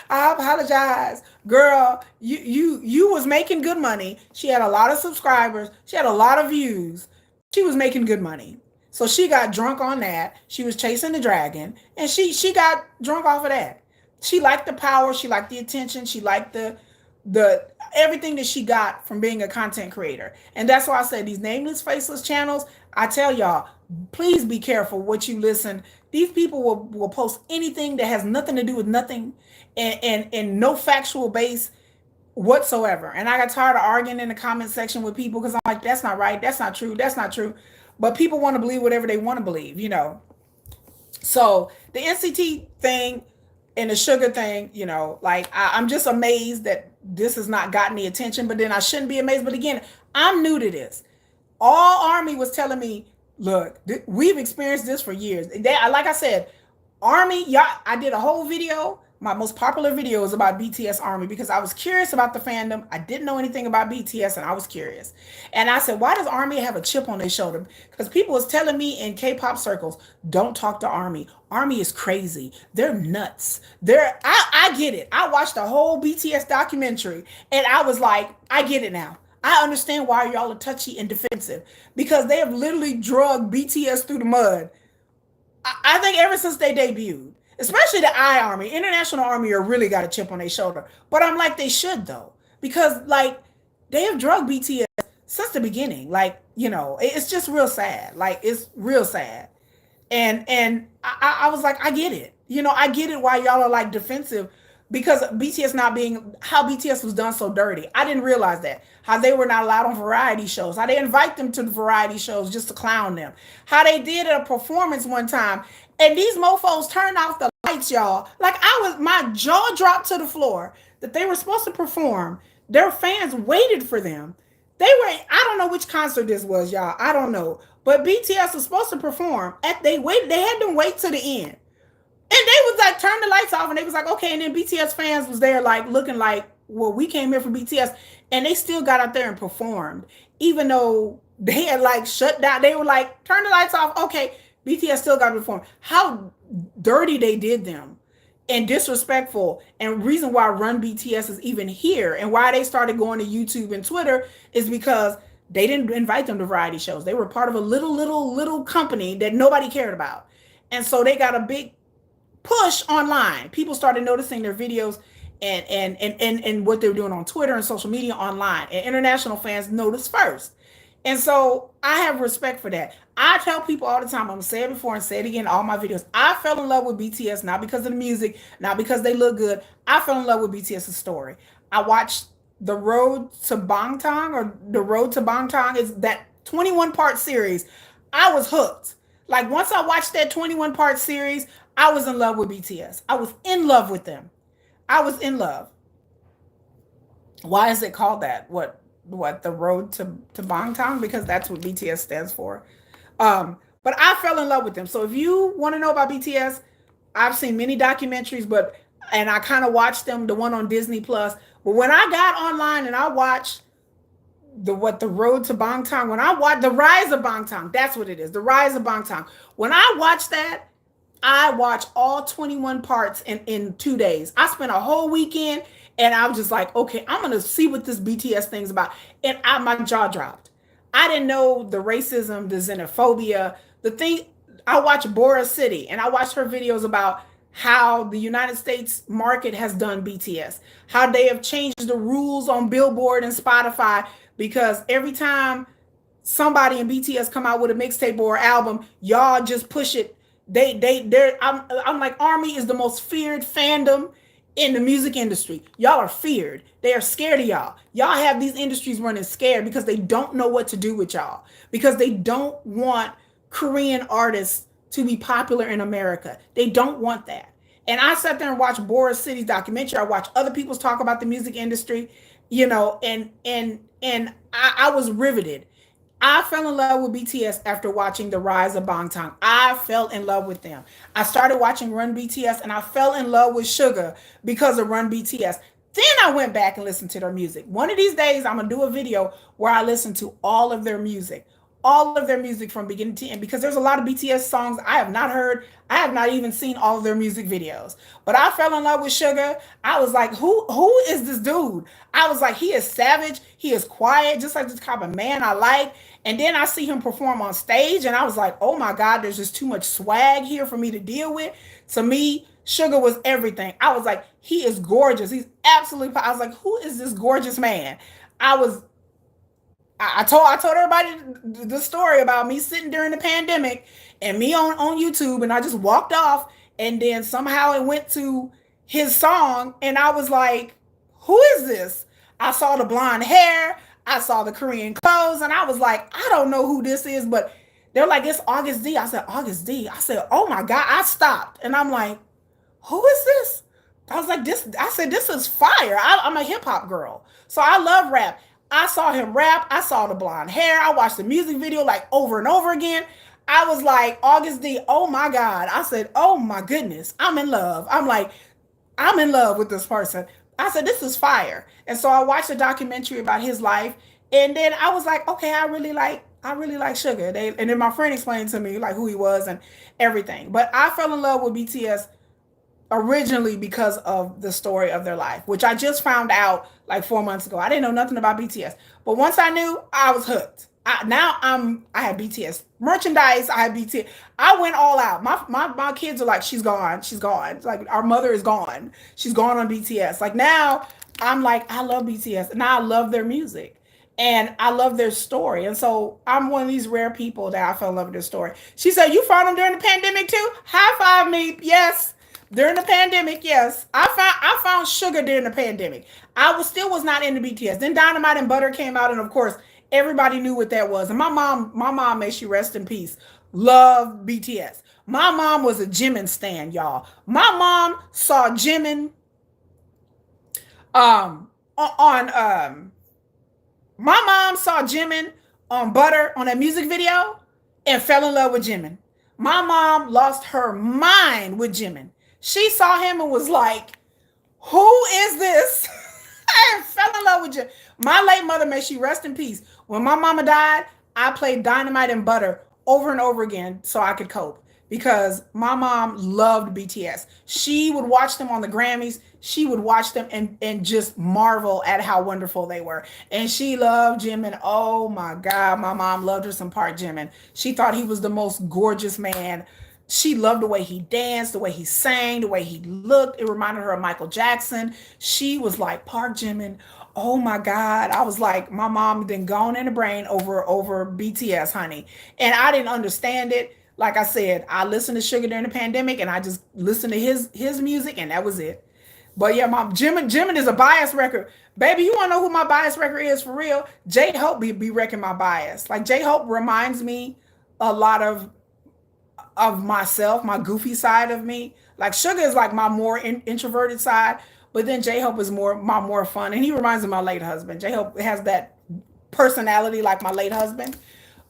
Speaker 1: I apologize. Girl, you was making good money. She had a lot of subscribers. She had a lot of views. She was making good money. So she got drunk on that. She was chasing the dragon, and she got drunk off of that. She liked the power, she liked the attention, she liked the everything that she got from being a content creator. And that's why I say these nameless faceless channels, I tell y'all, please be careful what you listen. These people will post anything that has nothing to do with nothing, and no factual base whatsoever. And I got tired of arguing in the comment section with people because I'm like, that's not right, that's not true, that's not true. But people want to believe whatever they want to believe, you know. So the NCT thing and the Suga thing, you know, like I'm just amazed that this has not gotten the attention. But then I shouldn't be amazed. But again, I'm new to this. All Army was telling me, look, we've experienced this for years. Like I said, Army, y'all, I did a whole video. My most popular video was about BTS Army because I was curious about the fandom. I didn't know anything about BTS and I was curious. And I said, why does Army have a chip on their shoulder? Because people was telling me in K-pop circles, don't talk to Army. Army is crazy. They're nuts. I get it. I watched the whole BTS documentary and I was like, I get it now. I understand why y'all are touchy and defensive because they have literally drugged BTS through the mud. I think ever since they debuted, especially the Army, International Army, are really got a chip on their shoulder. But I'm like, they should though, because like they have drugged BTS since the beginning. Like, you know, it's just real sad. Like it's real sad. And I was like, I get it. You know, I get it why y'all are like defensive because BTS not being how BTS was done so dirty. I didn't realize that. How they were not allowed on variety shows. How they invite them to the variety shows just to clown them. How they did a performance one time and these mofos turned off the lights, y'all. Like my jaw dropped to the floor that they were supposed to perform. Their fans waited for them. I don't know which concert this was, y'all. I don't know. But BTS was supposed to perform. They had them wait to the end. And they was like, turn the lights off. And they was like, okay. And then BTS fans was there like looking like, well, we came here for BTS. And they still got out there and performed. Even though they had like shut down. They were like, turn the lights off. Okay. BTS still got to perform. How dirty they did them. And disrespectful. And reason why Run BTS is even here. And why they started going to YouTube and Twitter is because they didn't invite them to variety shows. They were part of a little company that nobody cared about. And so they got a big push online. People started noticing their videos and what they were doing on Twitter and social media online. And international fans noticed first. And so I have respect for that. I tell people all the time, I'm going to say it before and say it again in all my videos. I fell in love with BTS, not because of the music, not because they look good. I fell in love with BTS's story. I watched The Road to Bangtan, or The Road to Bangtan is that 21-part series. I was hooked. Like once I watched that 21-part series, I was in love with BTS. I was in love with them. I was in love. Why is it called that? What the Road to Bangtan? Because that's what BTS stands for. But I fell in love with them. So if you want to know about BTS, I've seen many documentaries, and I kind of watched them, the one on Disney Plus. But when I got online and I watched the Road to Bangtan, when I watched The Rise of Bangtan, that's what it is, The Rise of Bangtan. When I watched that, I watched all 21 parts in 2 days. I spent a whole weekend and I was just like, okay, I'm going to see what this BTS thing's about. And my jaw dropped. I didn't know the racism, the xenophobia, the thing. I watched Bora City and I watched her videos about how the United States market has done BTS, how they have changed the rules on Billboard and Spotify, because every time somebody in BTS come out with a mixtape or album, y'all just push it. I'm like, Army is the most feared fandom in the music industry. Y'all are feared. They are scared of y'all. Y'all have these industries running scared because they don't know what to do with y'all, because they don't want Korean artists to be popular in America. They don't want that. And I sat there and watched Bora City's documentary. I watched other people's talk about the music industry, you know, and I was riveted. I fell in love with BTS after watching The Rise of Bangtan. I fell in love with them. I started watching Run BTS and I fell in love with Suga because of Run BTS. Then I went back and listened to their music. One of these days, I'm going to do a video where I listen to all of their music. all of their music from beginning to end because there's a lot of BTS songs I have not heard. I have not even seen all of their music videos. But I fell in love with Suga. I was like, who is this dude? I was like, he is savage. He is quiet, just like this kind of man I like. And then I see him perform on stage, and I was like, oh my God, there's just too much swag here for me to deal with. To me, Suga was everything. I was like, he is gorgeous. He's absolutely. I was like, who is this gorgeous man? I was I told everybody the story about me sitting during the pandemic and me on YouTube, and I just walked off, and then somehow it went to his song, and I was like, who is this? I saw the blonde hair, I saw the Korean clothes, and I was like, I don't know who this is, but they're like, it's August D. I said, August D. I said, oh my God. I stopped, and I'm like, who is this? I was like, this. I said, this is fire. I'm a hip hop girl, so I love rap. I saw him rap. I saw the blonde hair. I watched the music video like over and over again. I was like, August D. Oh my God. I said, oh my goodness, I'm in love. I'm like, I'm in love with this person. I said, this is fire. And so I watched a documentary about his life, and then I was like, okay, I really like Suga. And then my friend explained to me like who he was and everything. But I fell in love with BTS originally because of the story of their life, which I just found out like 4 months ago. I didn't know nothing about BTS, but once I knew, I was hooked. I have BTS merchandise. I have BTS. I went all out. My kids are like, she's gone. She's gone. Like our mother is gone. She's gone on BTS. Like now, I'm like, I love BTS, and I love their music, and I love their story. And so I'm one of these rare people that I fell in love with their story. She said, you found them during the pandemic too? High five me. Yes. During the pandemic, yes. I found Suga during the pandemic. I was not into BTS. Then Dynamite and Butter came out, and of course, everybody knew what that was. And my mom, may she rest in peace, loved BTS. My mom was a Jimin stan, y'all. My mom saw Jimin on my mom saw Jimin on Butter on that music video and fell in love with Jimin. My mom lost her mind with Jimin. She saw him and was like, who is this? And fell in love with Jimin. My late mother, may she rest in peace. When my mama died, I played Dynamite and Butter over and over again so I could cope because my mom loved BTS. She would watch them on the Grammys. She would watch them and just marvel at how wonderful they were. And she loved Jimin. Oh my God, my mom loved her some Park Jimin. She thought he was the most gorgeous man. She loved the way he danced, the way he sang, the way he looked. It reminded her of Michael Jackson. She was like, Park Jimin. Oh my God. I was like, my mom then gone in the brain over BTS, honey. And I didn't understand it. Like I said, I listened to Sugar during the pandemic, and I just listened to his music, and that was it. But yeah, my Jimin is a bias record. Baby, you wanna know who my bias record is for real? J Hope be wrecking my bias. Like J Hope reminds me a lot of myself, my goofy side of me. Like Sugar is like my more introverted side, but then J Hope is more fun, and he reminds me of my late husband. J Hope has that personality like my late husband.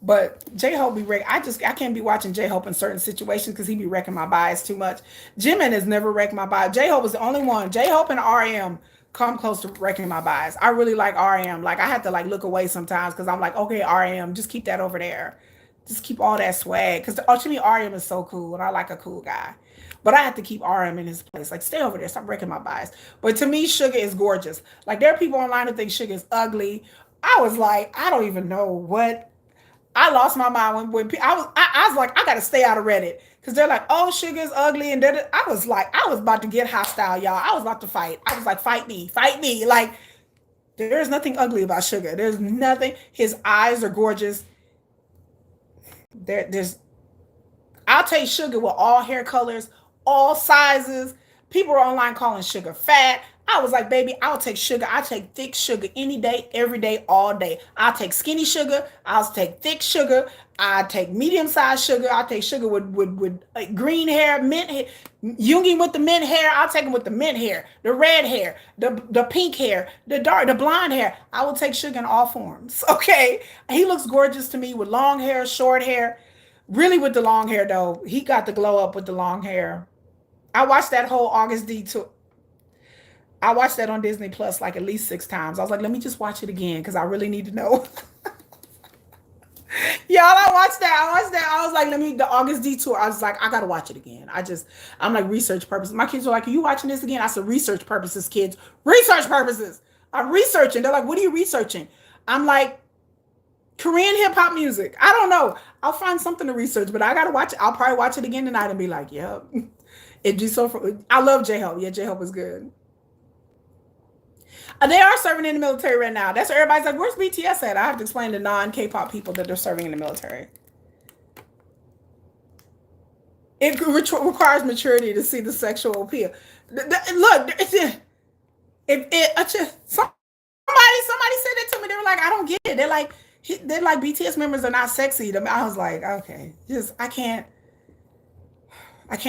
Speaker 1: But J Hope be wreck. I can't be watching J Hope in certain situations because he be wrecking my bias too much. Jimin has never wrecked my bias. J Hope is the only one. J Hope and RM come close to wrecking my bias. I really like RM. Like I have to like look away sometimes because I'm like, okay, RM, just keep that over there. Just keep all that swag. Because to me, RM is so cool, and I like a cool guy. But I have to keep RM in his place. Like, stay over there. Stop breaking my bias. But to me, Sugar is gorgeous. Like, there are people online who think Sugar is ugly. I was like, I don't even know what. I lost my mind when I was like, I got to stay out of Reddit. Because they're like, oh, Sugar is ugly. And then I was like, I was about to get hostile, y'all. I was about to fight. I was like, fight me. Fight me. Like, there's nothing ugly about Sugar. There's nothing. His eyes are gorgeous. There's I'll take Sugar with all hair colors, all sizes. People are online calling Sugar fat. I was like, baby, I'll take Sugar. I'll take thick Sugar any day, every day, all day. I'll take skinny Sugar. I'll take thick Sugar. I'll take medium-sized Sugar. I'll take Sugar with like green hair, mint hair. Yoongi with the mint hair. I'll take him with the mint hair, the red hair, the pink hair, the blonde hair. I will take Sugar in all forms. Okay. He looks gorgeous to me with long hair, short hair. Really with the long hair though. He got the glow up with the long hair. I watched that whole August D tour. I watched that on Disney Plus like at least 6 times. I was like, let me just watch it again because I really need to know. I watched that. I watched that. I was like, let me the August detour. I was like, I gotta watch it again. I'm like research purposes. My kids were like, are you watching this again? I said, research purposes, kids. Research purposes. I'm researching. They're like, what are you researching? I'm like, Korean hip hop music. I don't know. I'll find something to research, but I gotta watch it. I'll probably watch it again tonight and be like, yep. It'd be so. I love J Hope. Yeah, J Hope is good. They are serving in the military right now. That's where everybody's like, where's BTS at? I have to explain to non K-pop people that they're serving in the military. It requires maturity to see the sexual appeal. Look, somebody said it to me. They were like, I don't get it. They're like BTS members are not sexy. I was like, okay, just I can't. But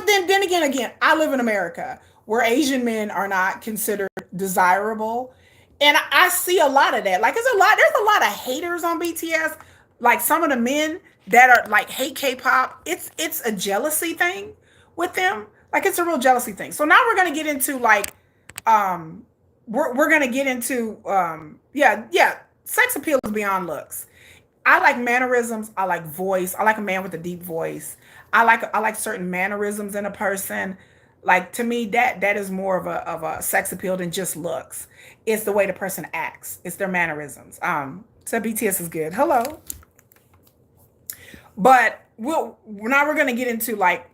Speaker 1: then again, I live in America where Asian men are not considered desirable, and I see a lot of that. Like there's a lot of haters on BTS. Like some of the men that are like hate K-pop, it's a jealousy thing with them. Like it's a real jealousy thing. So now we're gonna get into like, we're gonna get into yeah, sex appeal is beyond looks. I like mannerisms. I like voice. I like a man with a deep voice. I like certain mannerisms in a person. Like to me, that is more of a sex appeal than just looks. It's the way the person acts. It's their mannerisms. So BTS is good. Hello. But now we're gonna get into like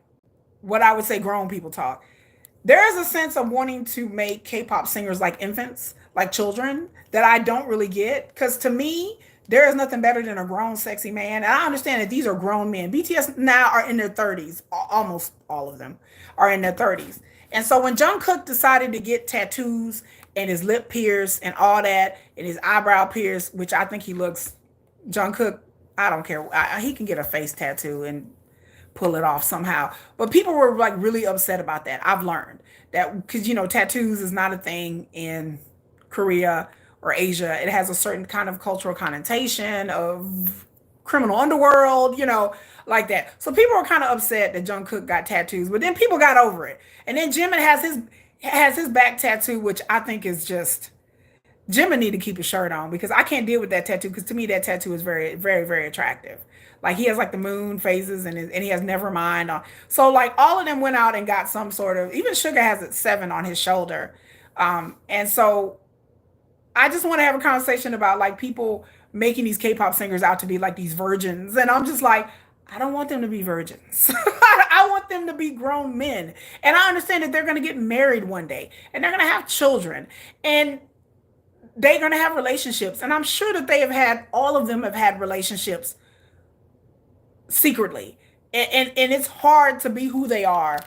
Speaker 1: what I would say grown people talk. There is a sense of wanting to make K-pop singers like infants, like children, that I don't really get. Because to me, there is nothing better than a grown, sexy man. And I understand that these are grown men. BTS now are in their 30s. Almost all of them are in their 30s. And so when Jungkook decided to get tattoos and his lip pierced and all that, and his eyebrow pierced, which I think he looks, Jungkook, I don't care. He can get a face tattoo and pull it off somehow. But people were like really upset about that. I've learned that because, tattoos is not a thing in Korea or Asia. It has a certain kind of cultural connotation of criminal underworld, like that. So people were kind of upset that Jungkook got tattoos, but then people got over it. And then Jimin has his back tattoo, which I think is just Jimin need to keep his shirt on because I can't deal with that tattoo because to me that tattoo is very, very, very attractive. Like he has like the moon phases and he has Nevermind on. So like all of them went out and got some sort of, even Suga has it 7 on his shoulder. And so I just want to have a conversation about like people making these K-pop singers out to be like these virgins. And I'm just like, I don't want them to be virgins. I want them to be grown men. And I understand that they're going to get married one day and they're going to have children and they're going to have relationships. And I'm sure that all of them have had relationships secretly. And it's hard to be who they are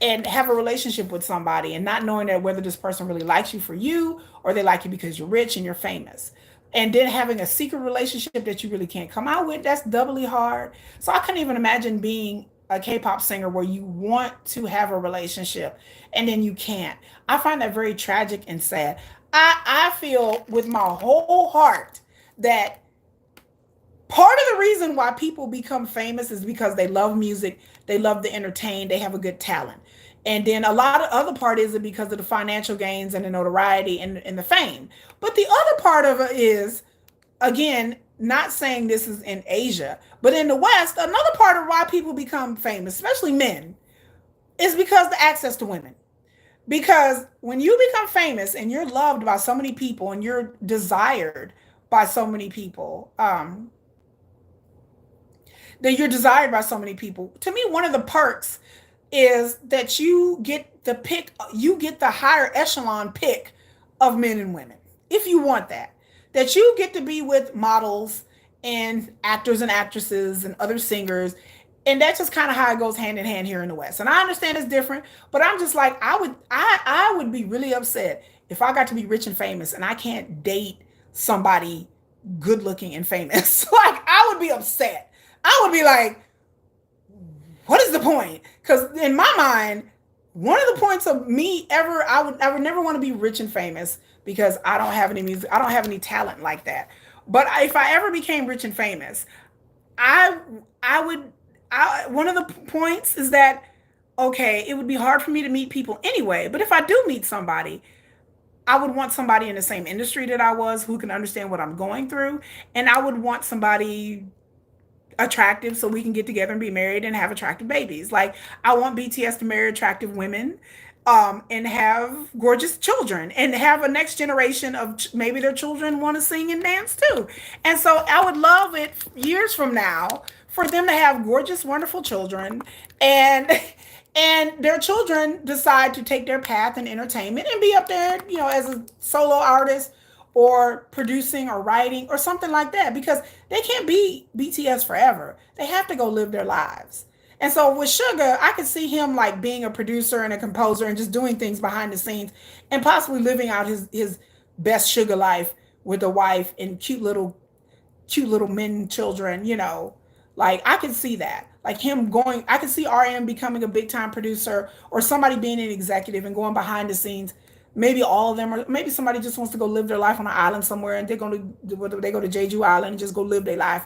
Speaker 1: and have a relationship with somebody and not knowing that whether this person really likes you for you or they like you because you're rich and you're famous. And then having a secret relationship that you really can't come out with, that's doubly hard. So I couldn't even imagine being a K-pop singer where you want to have a relationship and then you can't. I find that very tragic and sad. I feel with my whole heart that part of the reason why people become famous is because they love music, they love to entertain, they have a good talent. And then a lot of other part is it because of the financial gains and the notoriety and the fame. But the other part of it is, again, not saying this is in Asia, but in the West, another part of why people become famous, especially men, is because the access to women. Because when you become famous and you're loved by so many people and you're desired by so many people, that you're desired by so many people. To me, one of the perks is that you get the higher echelon pick of men and women. If you want that you get to be with models and actors and actresses and other singers. And that's just kind of how it goes hand in hand here in the West. And I understand it's different, but I'm just like, I would be really upset if I got to be rich and famous and I can't date somebody good looking and famous. Like I would be upset. I would be like, what is the point? Because in my mind, one of the points of me I would never want to be rich and famous because I don't have any music. I don't have any talent like that. But if I ever became rich and famous, one of the points is that, okay, it would be hard for me to meet people anyway. But if I do meet somebody, I would want somebody in the same industry that I was who can understand what I'm going through. And I would want somebody attractive so we can get together and be married and have attractive babies. Like I want BTS to marry attractive women and have gorgeous children and have a next generation of maybe their children want to sing and dance too. And so I would love it years from now for them to have gorgeous, wonderful children and and their children decide to take their path in entertainment and be up there, you know, as a solo artist or producing or writing or something like that because they can't be BTS forever. They have to go live their lives. And so with Suga, I could see him like being a producer and a composer and just doing things behind the scenes and possibly living out his best Suga life with a wife and cute little men children, you know. Like I could see that. Like him going I could see RM becoming a big time producer or somebody being an executive and going behind the scenes. Maybe all of them or maybe somebody just wants to go live their life on an island somewhere and they're going to they go to Jeju Island and just go live their life.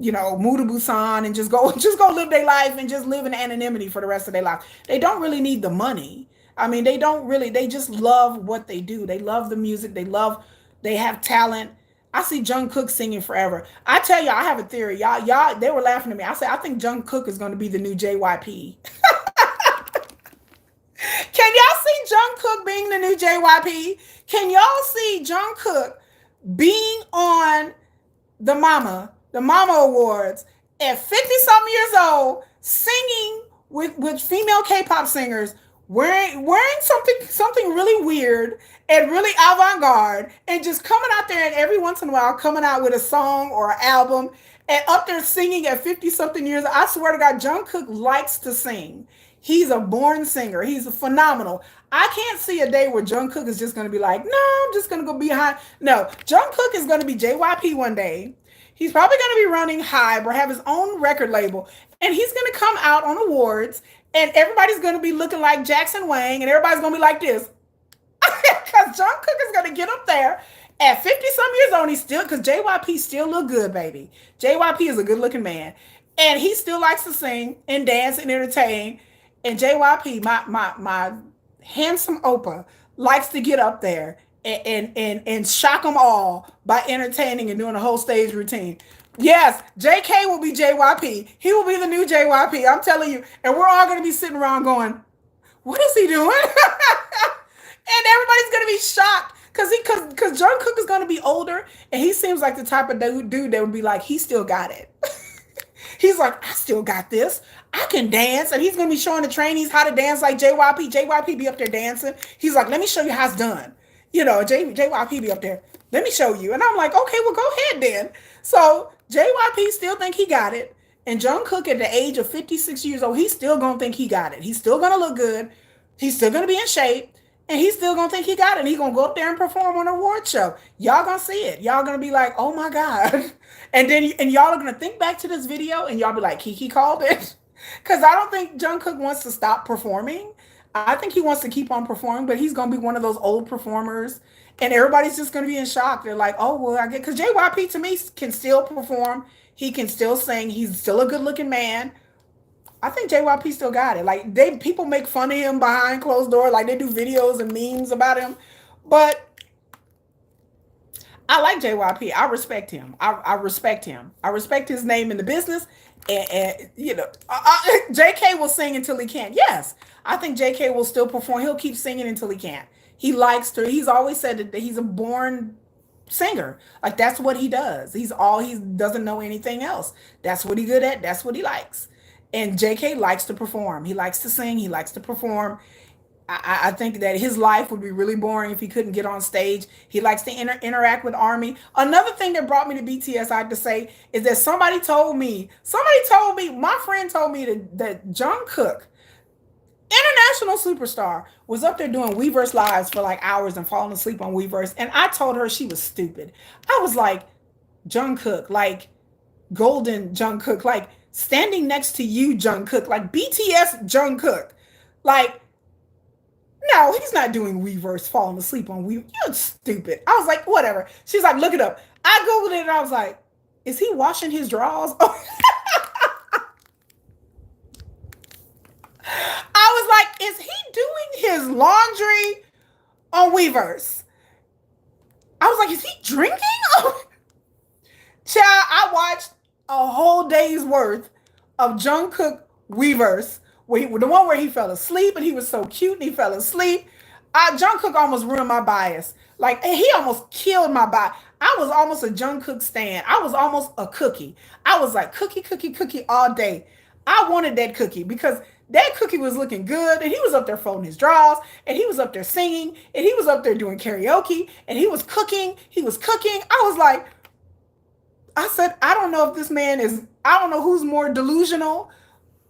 Speaker 1: You know, move to Busan and just go just go live their life and just live in anonymity for the rest of their life. They don't really need the money. I mean, they don't really they just love what they do. They love the music. They have talent. I see Jungkook singing forever. I tell you, I have a theory. Y'all, they were laughing at me. I said, I think Jungkook is going to be the new JYP. Can y'all see Jungkook being the new JYP? Can y'all see Jungkook being on the Mama Awards at 50 something years old, singing with female K-pop singers, wearing something really weird and really avant-garde, and just coming out there and every once in a while coming out with a song or an album and up there singing at 50 something years. I swear to God, Jungkook likes to sing. He's a born singer. He's phenomenal. I can't see a day where Jungkook is just going to be like, no, I'm just going to go behind. No, Jungkook is going to be JYP one day. He's probably going to be running Hybe or have his own record label. And he's going to come out on awards and everybody's going to be looking like Jackson Wang and everybody's going to be like this. Because Jungkook is going to get up there at 50 some years old. He's still, because JYP still look good, baby. JYP is a good looking man. And he still likes to sing and dance and entertain. And JYP, my handsome Opa, likes to get up there and shock them all by entertaining and doing a whole stage routine. Yes, JK will be JYP. He will be the new JYP. I'm telling you. And we're all going to be sitting around going, what is he doing? And everybody's going to be shocked because Jungkook is going to be older and he seems like the type of dude that would be like, he still got it. He's like, I still got this. I can dance. And he's going to be showing the trainees how to dance like JYP. JYP be up there dancing. He's like, let me show you how it's done. You know, JYP be up there. Let me show you. And I'm like, okay, well, go ahead then. So JYP still think he got it. And Jungkook at the age of 56 years old, he's still going to think he got it. He's still going to look good. He's still going to be in shape. And he's still going to think he got it. And he's going to go up there and perform on an award show. Y'all going to see it. Y'all going to be like, oh my God. And then y'all are going to think back to this video and y'all be like, Kiki called it. Because I don't think Jungkook wants to stop performing. I think he wants to keep on performing, but he's going to be one of those old performers. And everybody's just going to be in shock. They're like, oh, well, I get, because JYP to me can still perform. He can still sing. He's still a good looking man. I think JYP still got it. Like people make fun of him behind closed doors. Like they do videos and memes about him. But I like JYP. I respect him. I respect him. I respect his name in the business. And you know, JK will sing until he can't. Yes, I think JK will still perform. He'll keep singing until he can't. He likes to. He's always said that he's a born singer. Like that's what he does. He doesn't know anything else. That's what he's good at. That's what he likes. And JK likes to perform. He likes to sing. He likes to perform. I think that his life would be really boring if he couldn't get on stage. He likes to interact with ARMY. Another thing that brought me to BTS, I have to say, is that somebody told me, my friend told me that Jungkook, international superstar, was up there doing Weverse lives for like hours and falling asleep on Weverse. And I told her she was stupid. I was like, Jungkook, like golden Jungkook, like standing next to you, Jungkook, like BTS Jungkook, like, no, he's not doing Weverse, falling asleep on Weverse. You're stupid. I was like, whatever. She's like, look it up. I Googled it and I was like, is he washing his drawers? I was like, is he doing his laundry on Weverse. I was like, is he drinking? Oh, child, I watched a whole day's worth of Jungkook Weverse, the one where he fell asleep and he was so cute and he fell asleep. Jungkook almost ruined my bias. Like he almost killed my bias. I was almost a Jungkook stan. I was almost a cookie. I was like cookie, cookie, cookie all day. I wanted that cookie because that cookie was looking good and he was up there folding his drawers and he was up there singing and he was up there doing karaoke and he was cooking. He was cooking. I was like, I said, I don't know if this man is, I don't know who's more delusional,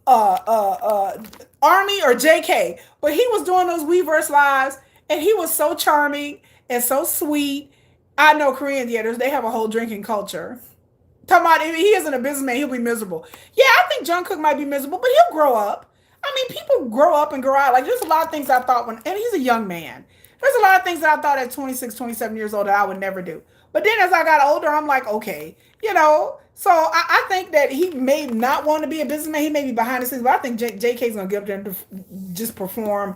Speaker 1: Army or JK, but he was doing those Weverse lives and he was so charming and so sweet. I know Korean theaters, they have a whole drinking culture. Talking about if he isn't a businessman, he'll be miserable. Yeah, I think Jungkook might be miserable, but he'll grow up. I mean, people grow up and grow out. Like, there's a lot of things I thought and he's a young man. There's a lot of things that I thought at 26, 27 years old that I would never do. But then as I got older, I'm like, okay, So I think that he may not want to be a businessman. He may be behind the scenes, but I think JK's going to get up there and just perform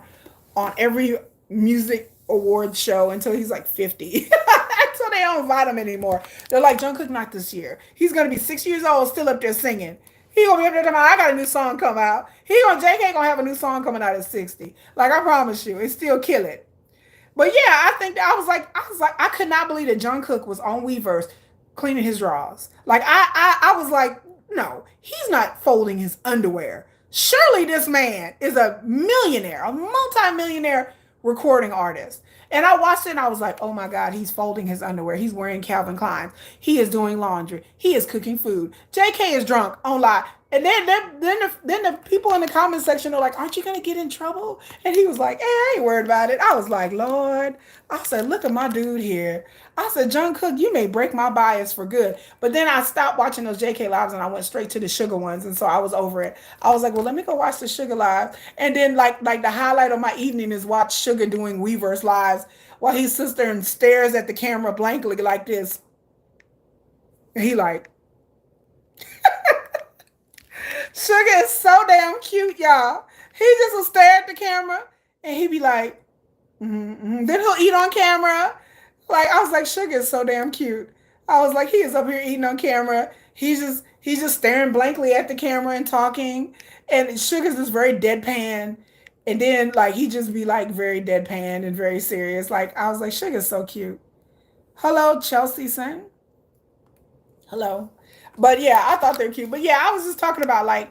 Speaker 1: on every music awards show until he's like 50. Until they don't invite him anymore. They're like, Jungkook not this year. He's going to be 6 years old, still up there singing. He gonna be up there talking about, I got a new song come out. JK gonna have a new song coming out at 60. Like I promise you, it's still kill it. But yeah, I think that I was like, I could not believe that Jungkook was on Weverse cleaning his drawers. Like I was like, no, he's not folding his underwear. Surely this man is a millionaire, a multi-millionaire recording artist. And I watched it and I was like, oh my God, he's folding his underwear. He's wearing Calvin Klein's. He is doing laundry. He is cooking food. JK is drunk on live. And then the people in the comment section are like, aren't you going to get in trouble? And he was like, hey, I ain't worried about it. I was like, Lord. I said, look at my dude here. I said, Jungkook, you may break my bias for good. But then I stopped watching those JK lives and I went straight to the Suga ones. And so I was over it. I was like, well, let me go watch the Suga live. And then like the highlight of my evening is watch Suga doing Weverse lives while he sits there and stares at the camera blankly like this. And he like, Suga is so damn cute, y'all. He just will stare at the camera and he be like, then he'll eat on camera. Like I was like, Suga is so damn cute. I was like, he is up here eating on camera. He's just staring blankly at the camera and talking. And Suga's just very deadpan. And then like he just be like very deadpan and very serious. Like I was like, Suga's so cute. Hello, Chelsea Sen. Hello. But yeah, I thought they were cute. But yeah, I was just talking about like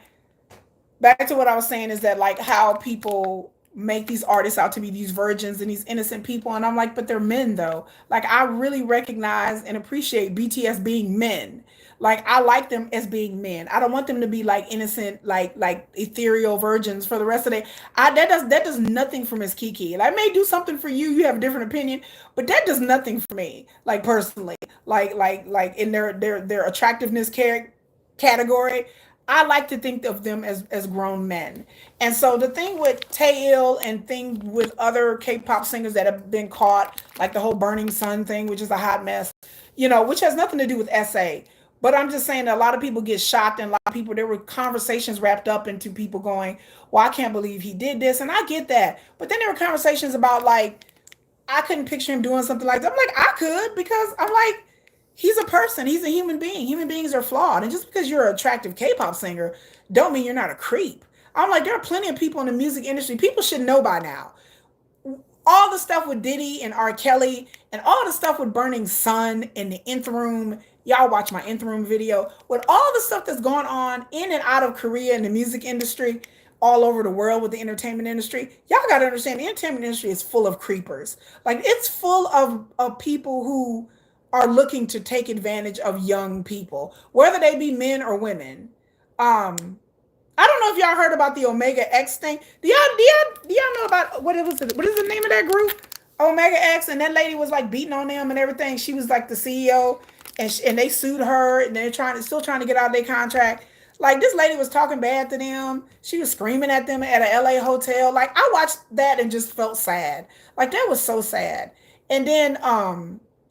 Speaker 1: back to what I was saying is that like how people make these artists out to be these virgins and these innocent people. And I'm like, but they're men though. Like I really recognize and appreciate BTS being men. Like I like them as being men. I don't want them to be like innocent, like ethereal virgins for the rest of the day. That does nothing for Miss Kiki. And I may do something for you. You have a different opinion, but that does nothing for me. Like personally, like in their attractiveness category. I like to think of them as grown men. And so the thing with Taeil and thing with other K-pop singers that have been caught, like the whole Burning Sun thing, which is a hot mess, which has nothing to do with SA. But I'm just saying that a lot of people get shocked and a lot of people, there were conversations wrapped up into people going, well, I can't believe he did this. And I get that. But then there were conversations about like, I couldn't picture him doing something like that. I'm like, I could because I'm like, he's a person. He's a human being. Human beings are flawed. And just because you're an attractive K-pop singer, don't mean you're not a creep. I'm like, there are plenty of people in the music industry. People should know by now. All the stuff with Diddy and R. Kelly and all the stuff with Burning Sun and the Nth Room. Y'all watch my Nth Room video. With all the stuff that's going on in and out of Korea in the music industry, all over the world with the entertainment industry, y'all got to understand the entertainment industry is full of creepers. Like it's full of people who are looking to take advantage of young people, whether they be men or women. I don't know if y'all heard about the Omega X thing. Do y'all know about what is the name of that group? Omega X, and that lady was like beating on them and everything. She was like the CEO, and they sued her, and they're still trying to get out of their contract. Like this lady was talking bad to them. She was screaming at them at an LA hotel. Like I watched that and just felt sad. Like that was so sad. And then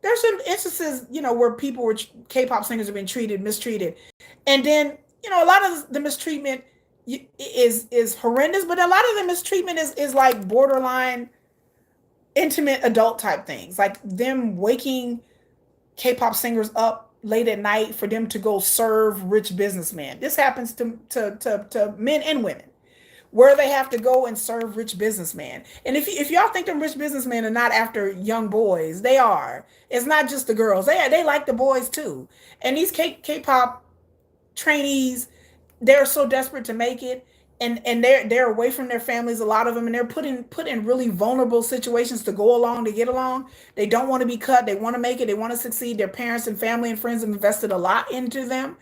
Speaker 1: there's some instances, where people were K-pop singers have been mistreated. And then, a lot of the mistreatment is horrendous, but a lot of the mistreatment is like borderline. intimate adult type things, like them waking K-pop singers up late at night for them to go serve rich businessmen. This happens to men and women, where they have to go and serve rich businessmen. And if y'all think them rich businessmen are not after young boys, they are. It's not just the girls. They like the boys too. And these K-pop trainees, they're so desperate to make it, and they're away from their families, a lot of them, and they're put in really vulnerable situations to go along, to get along. They don't want to be cut. They want to make it. They want to succeed. Their parents and family and friends have invested a lot into them.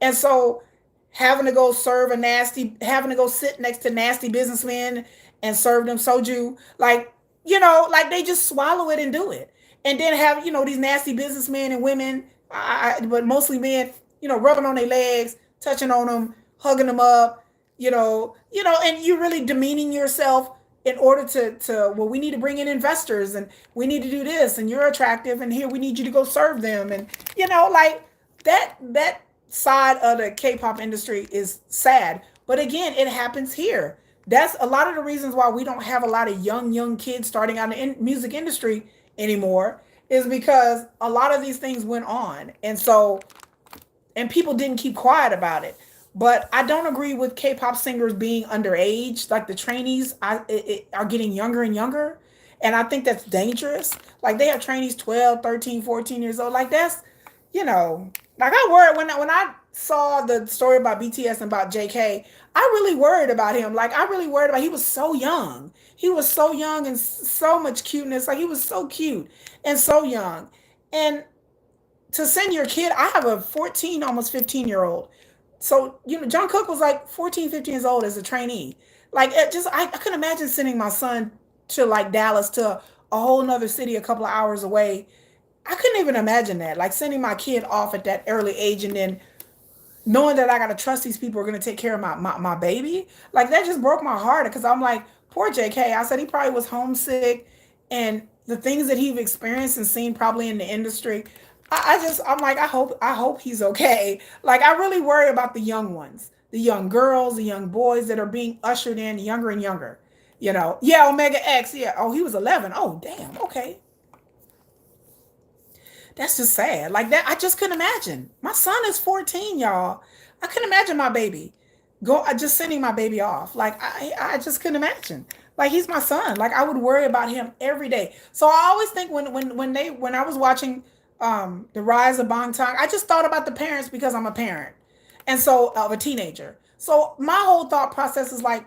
Speaker 1: And so having to go serve a nasty, having to go sit next to nasty businessmen and serve them soju, like, like they just swallow it and do it. And then have, these nasty businessmen and women, but mostly men, rubbing on their legs, touching on them, hugging them up, and you're really demeaning yourself in order well, we need to bring in investors, and we need to do this, and you're attractive, and here we need you to go serve them. And like that side of the K-pop industry is sad. But again, it happens here. That's a lot of the reasons why we don't have a lot of young kids starting out in the music industry anymore, is because a lot of these things went on. And people didn't keep quiet about it. But I don't agree with K-pop singers being underage. Like the trainees are getting younger and younger. And I think that's dangerous. Like they have trainees 12, 13, 14 years old. Like that's, like I worried when I saw the story about BTS and about JK, I really worried about him. Like I really worried about, he was so young. He was so young and so much cuteness. Like he was so cute and so young. And to send your kid, I have a 14, almost 15-year-old. So, John Cook was like 14, 15 years old as a trainee. Like, I couldn't imagine sending my son to like Dallas, to a whole nother city a couple of hours away. I couldn't even imagine that. Like sending my kid off at that early age, and then knowing that I got to trust these people are going to take care of my baby. Like that just broke my heart, because I'm like, poor JK. I said he probably was homesick, and the things that he's experienced and seen probably in the industry. I'm like, I hope he's okay. Like I really worry about the young ones, the young girls, the young boys that are being ushered in younger and younger. Yeah, Omega X. Yeah. Oh, he was 11. Oh, damn. Okay. That's just sad. Like that, I just couldn't imagine. My son is 14, y'all. I couldn't imagine my baby just sending my baby off. Like I just couldn't imagine. Like he's my son. Like I would worry about him every day. So I always think when I was watching the rise of Bangtan, I just thought about the parents, because I'm a parent, and so of a teenager. So my whole thought process is like,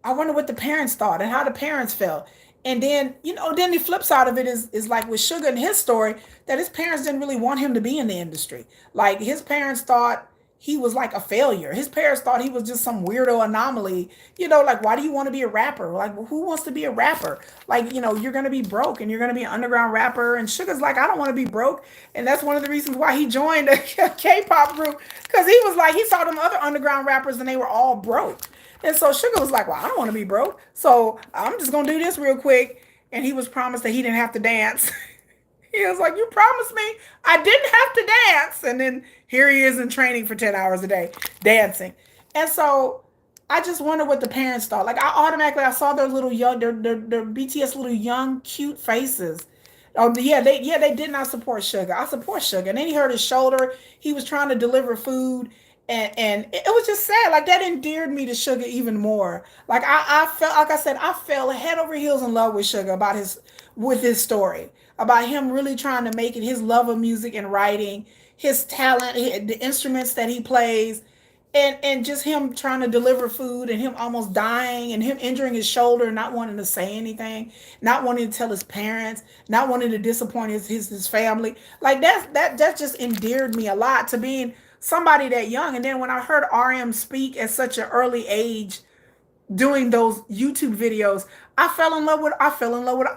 Speaker 1: I wonder what the parents thought and how the parents felt. And then, then the flip side of it is like with Suga and his story, that his parents didn't really want him to be in the industry. Like his parents thought he was like a failure. His parents thought he was just some weirdo anomaly. Like, why do you want to be a rapper? Like, well, who wants to be a rapper? Like, you're going to be broke and you're going to be an underground rapper. And Suga's like, I don't want to be broke. And that's one of the reasons why he joined a K-pop group, because he was like, he saw them other underground rappers and they were all broke. And so Suga was like, well, I don't want to be broke. So I'm just going to do this real quick. And he was promised that he didn't have to dance. He was like, you promised me I didn't have to dance. And then here he is in training for 10 hours a day, dancing. And so I just wonder what the parents thought. Like I saw their little young, their BTS little young, cute faces. Oh yeah, they did not support Suga. I support Suga. And then he hurt his shoulder. He was trying to deliver food. And it was just sad. Like that endeared me to Suga even more. Like I felt, like I said, I fell head over heels in love with Suga with his story, about him really trying to make it, his love of music and writing, his talent, the instruments that he plays, and just him trying to deliver food, and him almost dying, and him injuring his shoulder, not wanting to say anything, not wanting to tell his parents, not wanting to disappoint his family. Like that just endeared me a lot to being somebody that young. And then when I heard RM speak at such an early age, doing those YouTube videos, I fell in love with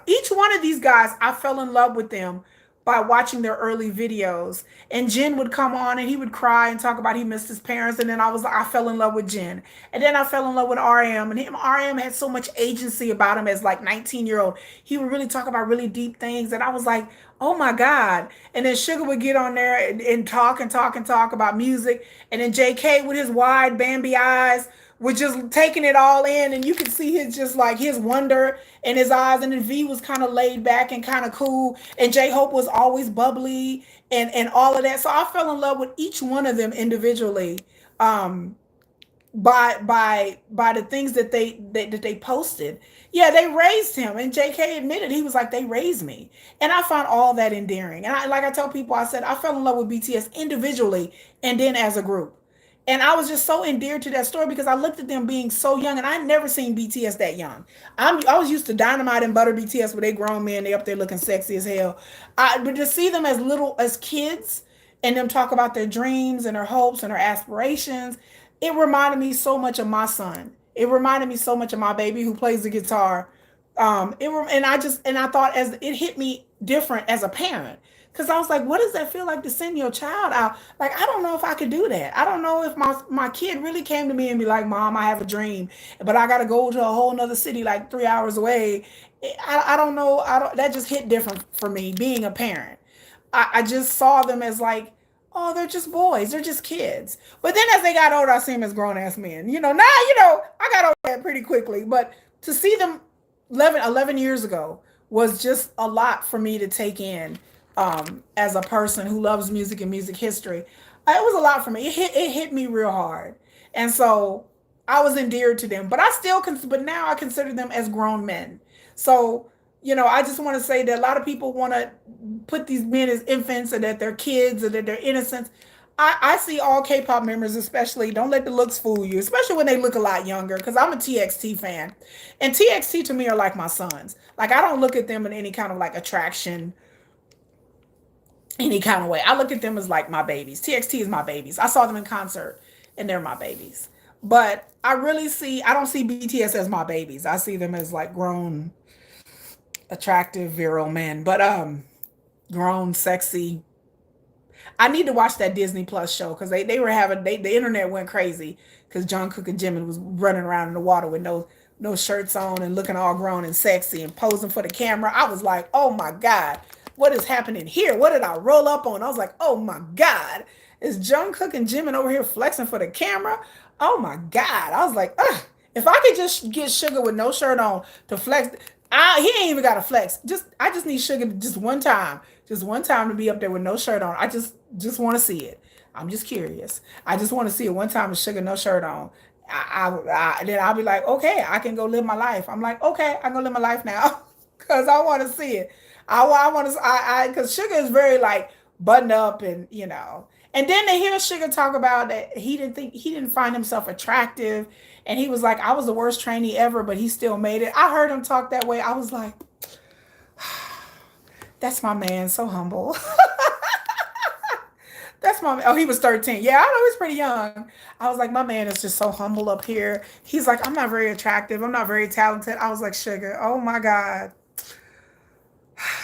Speaker 1: each one of these guys. I fell in love with them by watching their early videos. And Jin would come on and he would cry and talk about he missed his parents. And then I fell in love with Jin. And then I fell in love with RM. And RM had so much agency about him as like 19-year-old. He would really talk about really deep things. And I was like, oh my God. And then Suga would get on there and talk about music. And then JK with his wide Bambi eyes was just taking it all in, and you could see his just like his wonder in his eyes. And then V was kind of laid back and kind of cool, and J Hope was always bubbly and all of that. So I fell in love with each one of them individually. Um, by the things that they posted. Yeah, they raised him, and JK admitted he was like they raised me, and I found all that endearing. And I like I tell people, I said I fell in love with BTS individually and then as a group. And I was just so endeared to that story because I looked at them being so young, and I'd never seen BTS that young. I was used to Dynamite and Butter BTS, where they grown men, they up there looking sexy as hell. But to see them as little as kids and them talk about their dreams and their hopes and their aspirations, it reminded me so much of my son. It reminded me so much of my baby who plays the guitar. And I thought as it hit me different as a parent, because I was like, what does that feel like to send your child out? Like, I don't know if I could do that. I don't know if my kid really came to me and be like, Mom, I have a dream, but I got to go to a whole nother city like 3 hours away. I don't know. That just hit different for me being a parent. I just saw them as like, oh, they're just boys, they're just kids. But then as they got older, I see them as grown ass men. Now, I got over that pretty quickly. But to see them 11 years ago was just a lot for me to take in, as a person who loves music and music history. It was a lot for me. It hit me real hard. And so I was endeared to them. But but now I consider them as grown men. So I just want to say that a lot of people want to put these men as infants, and that they're kids, and that they're innocents. I see all K-pop members, especially, don't let the looks fool you, especially when they look a lot younger, because I'm a TXT fan. And TXT to me are like my sons. Like, I don't look at them in any kind of like attraction, any kind of way. I look at them as like my babies. TXT is my babies. I saw them in concert, and they're my babies. But I don't see BTS as my babies. I see them as like grown, attractive, virile men. But grown, sexy. I need to watch that Disney Plus show, because they were having the internet went crazy because Jungkook and Jimin was running around in the water with no shirts on and looking all grown and sexy and posing for the camera. I was like, oh my God, what is happening here? What did I roll up on? I was like, oh my God, is Jungkook and Jimin over here flexing for the camera? Oh my God. I was like, ugh. If I could just get Suga with no shirt on to flex, he ain't even got to flex. I just need Suga just one time to be up there with no shirt on. I just want to see it. I'm just curious. I just want to see it one time with Suga no shirt on. Then I'll be like, okay, I can go live my life. I'm like, okay, I can go live my life now, because I want to see it. I want to, because Suga is very like buttoned up, and then to hear Suga talk about that he didn't find himself attractive, and he was like, I was the worst trainee ever, but he still made it. I heard him talk that way. I was like, that's my man, so humble. That's my man. Oh, he was 13. Yeah, I know he's pretty young. I was like, my man is just so humble up here. He's like, I'm not very attractive. I'm not very talented. I was like, Sugar, oh my God.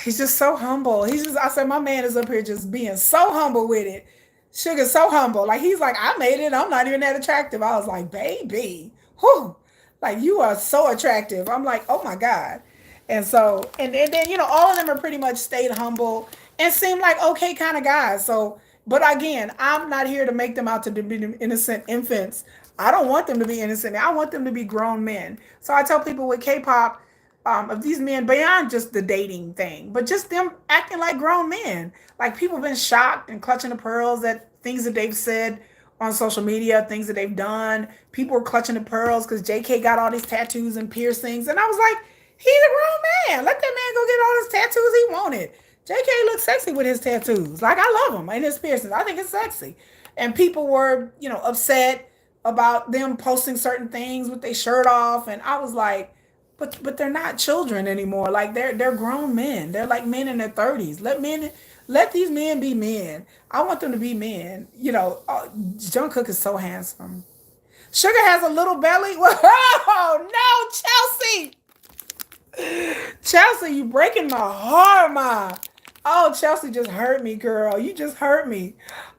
Speaker 1: He's just so humble. I said, my man is up here just being so humble with it. Sugar's so humble. Like, he's like, I made it. I'm not even that attractive. I was like, baby, whew, like, you are so attractive. I'm like, oh my God. And so, and then, all of them are pretty much stayed humble and seem like okay kind of guys. So, but again, I'm not here to make them out to be innocent infants. I don't want them to be innocent. I want them to be grown men. So I tell people with K-pop, of these men, beyond just the dating thing, but just them acting like grown men. Like, people have been shocked and clutching the pearls at things that they've said on social media, things that they've done. People were clutching the pearls because JK got all these tattoos and piercings. And I was like, he's a grown man. Let that man go get all his tattoos he wanted. JK looks sexy with his tattoos. Like, I love him and his piercings. I think it's sexy. And people were, upset about them posting certain things with their shirt off. And I was like, but they're not children anymore. Like, they're grown men. They're like men in their 30s. Let these men be men. I want them to be men. Jungkook is so handsome. Suga has a little belly. Oh no, Chelsea! Chelsea, you breaking my heart, Ma. Oh, Chelsea just hurt me, girl. You just hurt me.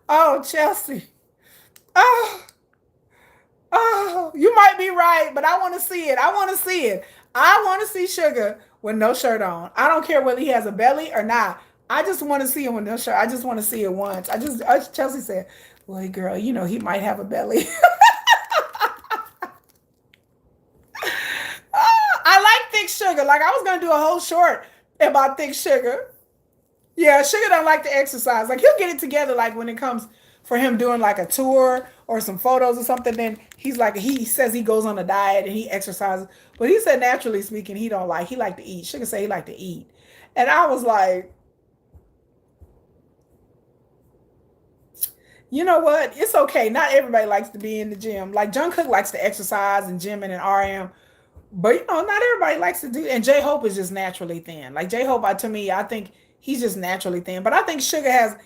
Speaker 1: Oh, Chelsea. Oh, you might be right, but I want to see it. I want to see it. I want to see Suga with no shirt on. I don't care whether he has a belly or not. I just want to see him with no shirt. I just want to see it once. Chelsea said, well, girl, he might have a belly. thick sugar. Like I was gonna do a whole short about thick sugar. Yeah, Sugar don't like to exercise. Like he'll get it together. Like when it comes for him doing like a tour or some photos or something, then he's like he says he goes on a diet and he exercises. But he said naturally speaking, he don't like. He like to eat. Sugar say he like to eat, and I was like, you know what? It's okay. Not everybody likes to be in the gym. Like Jungkook likes to exercise and gym and RM. But you know, not everybody likes to do. And J Hope is just naturally thin. Like J Hope, to me, I think he's just naturally thin. But I think Sugar has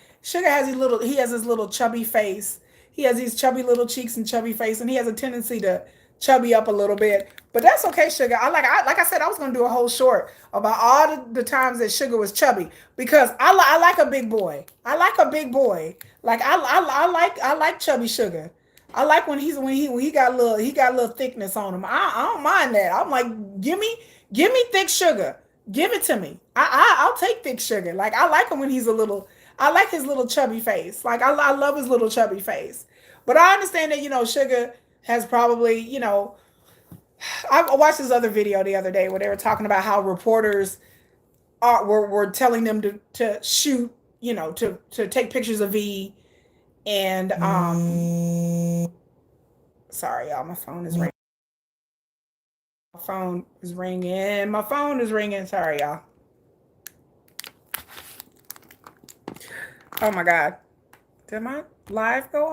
Speaker 1: his little he has his little chubby face. He has these chubby little cheeks and chubby face, and he has a tendency to chubby up a little bit. But that's okay, Sugar. Like I said, I was gonna do a whole short about all the times that Sugar was chubby because I like a big boy. I like a big boy. Like I like chubby Sugar. I like when he got a little thickness on him. I don't mind that. I'm like, give me thick Sugar. Give it to me. I'll take thick Sugar. Like I like him when he's a little. I like his little chubby face. Like I love his little chubby face. But I understand that Sugar has probably I watched this other video the other day where they were talking about how reporters were telling them to shoot to take pictures of V and sorry y'all, my phone is ringing. My phone is ringing. My phone is ringing. Sorry y'all. Oh my God. Did my live go off?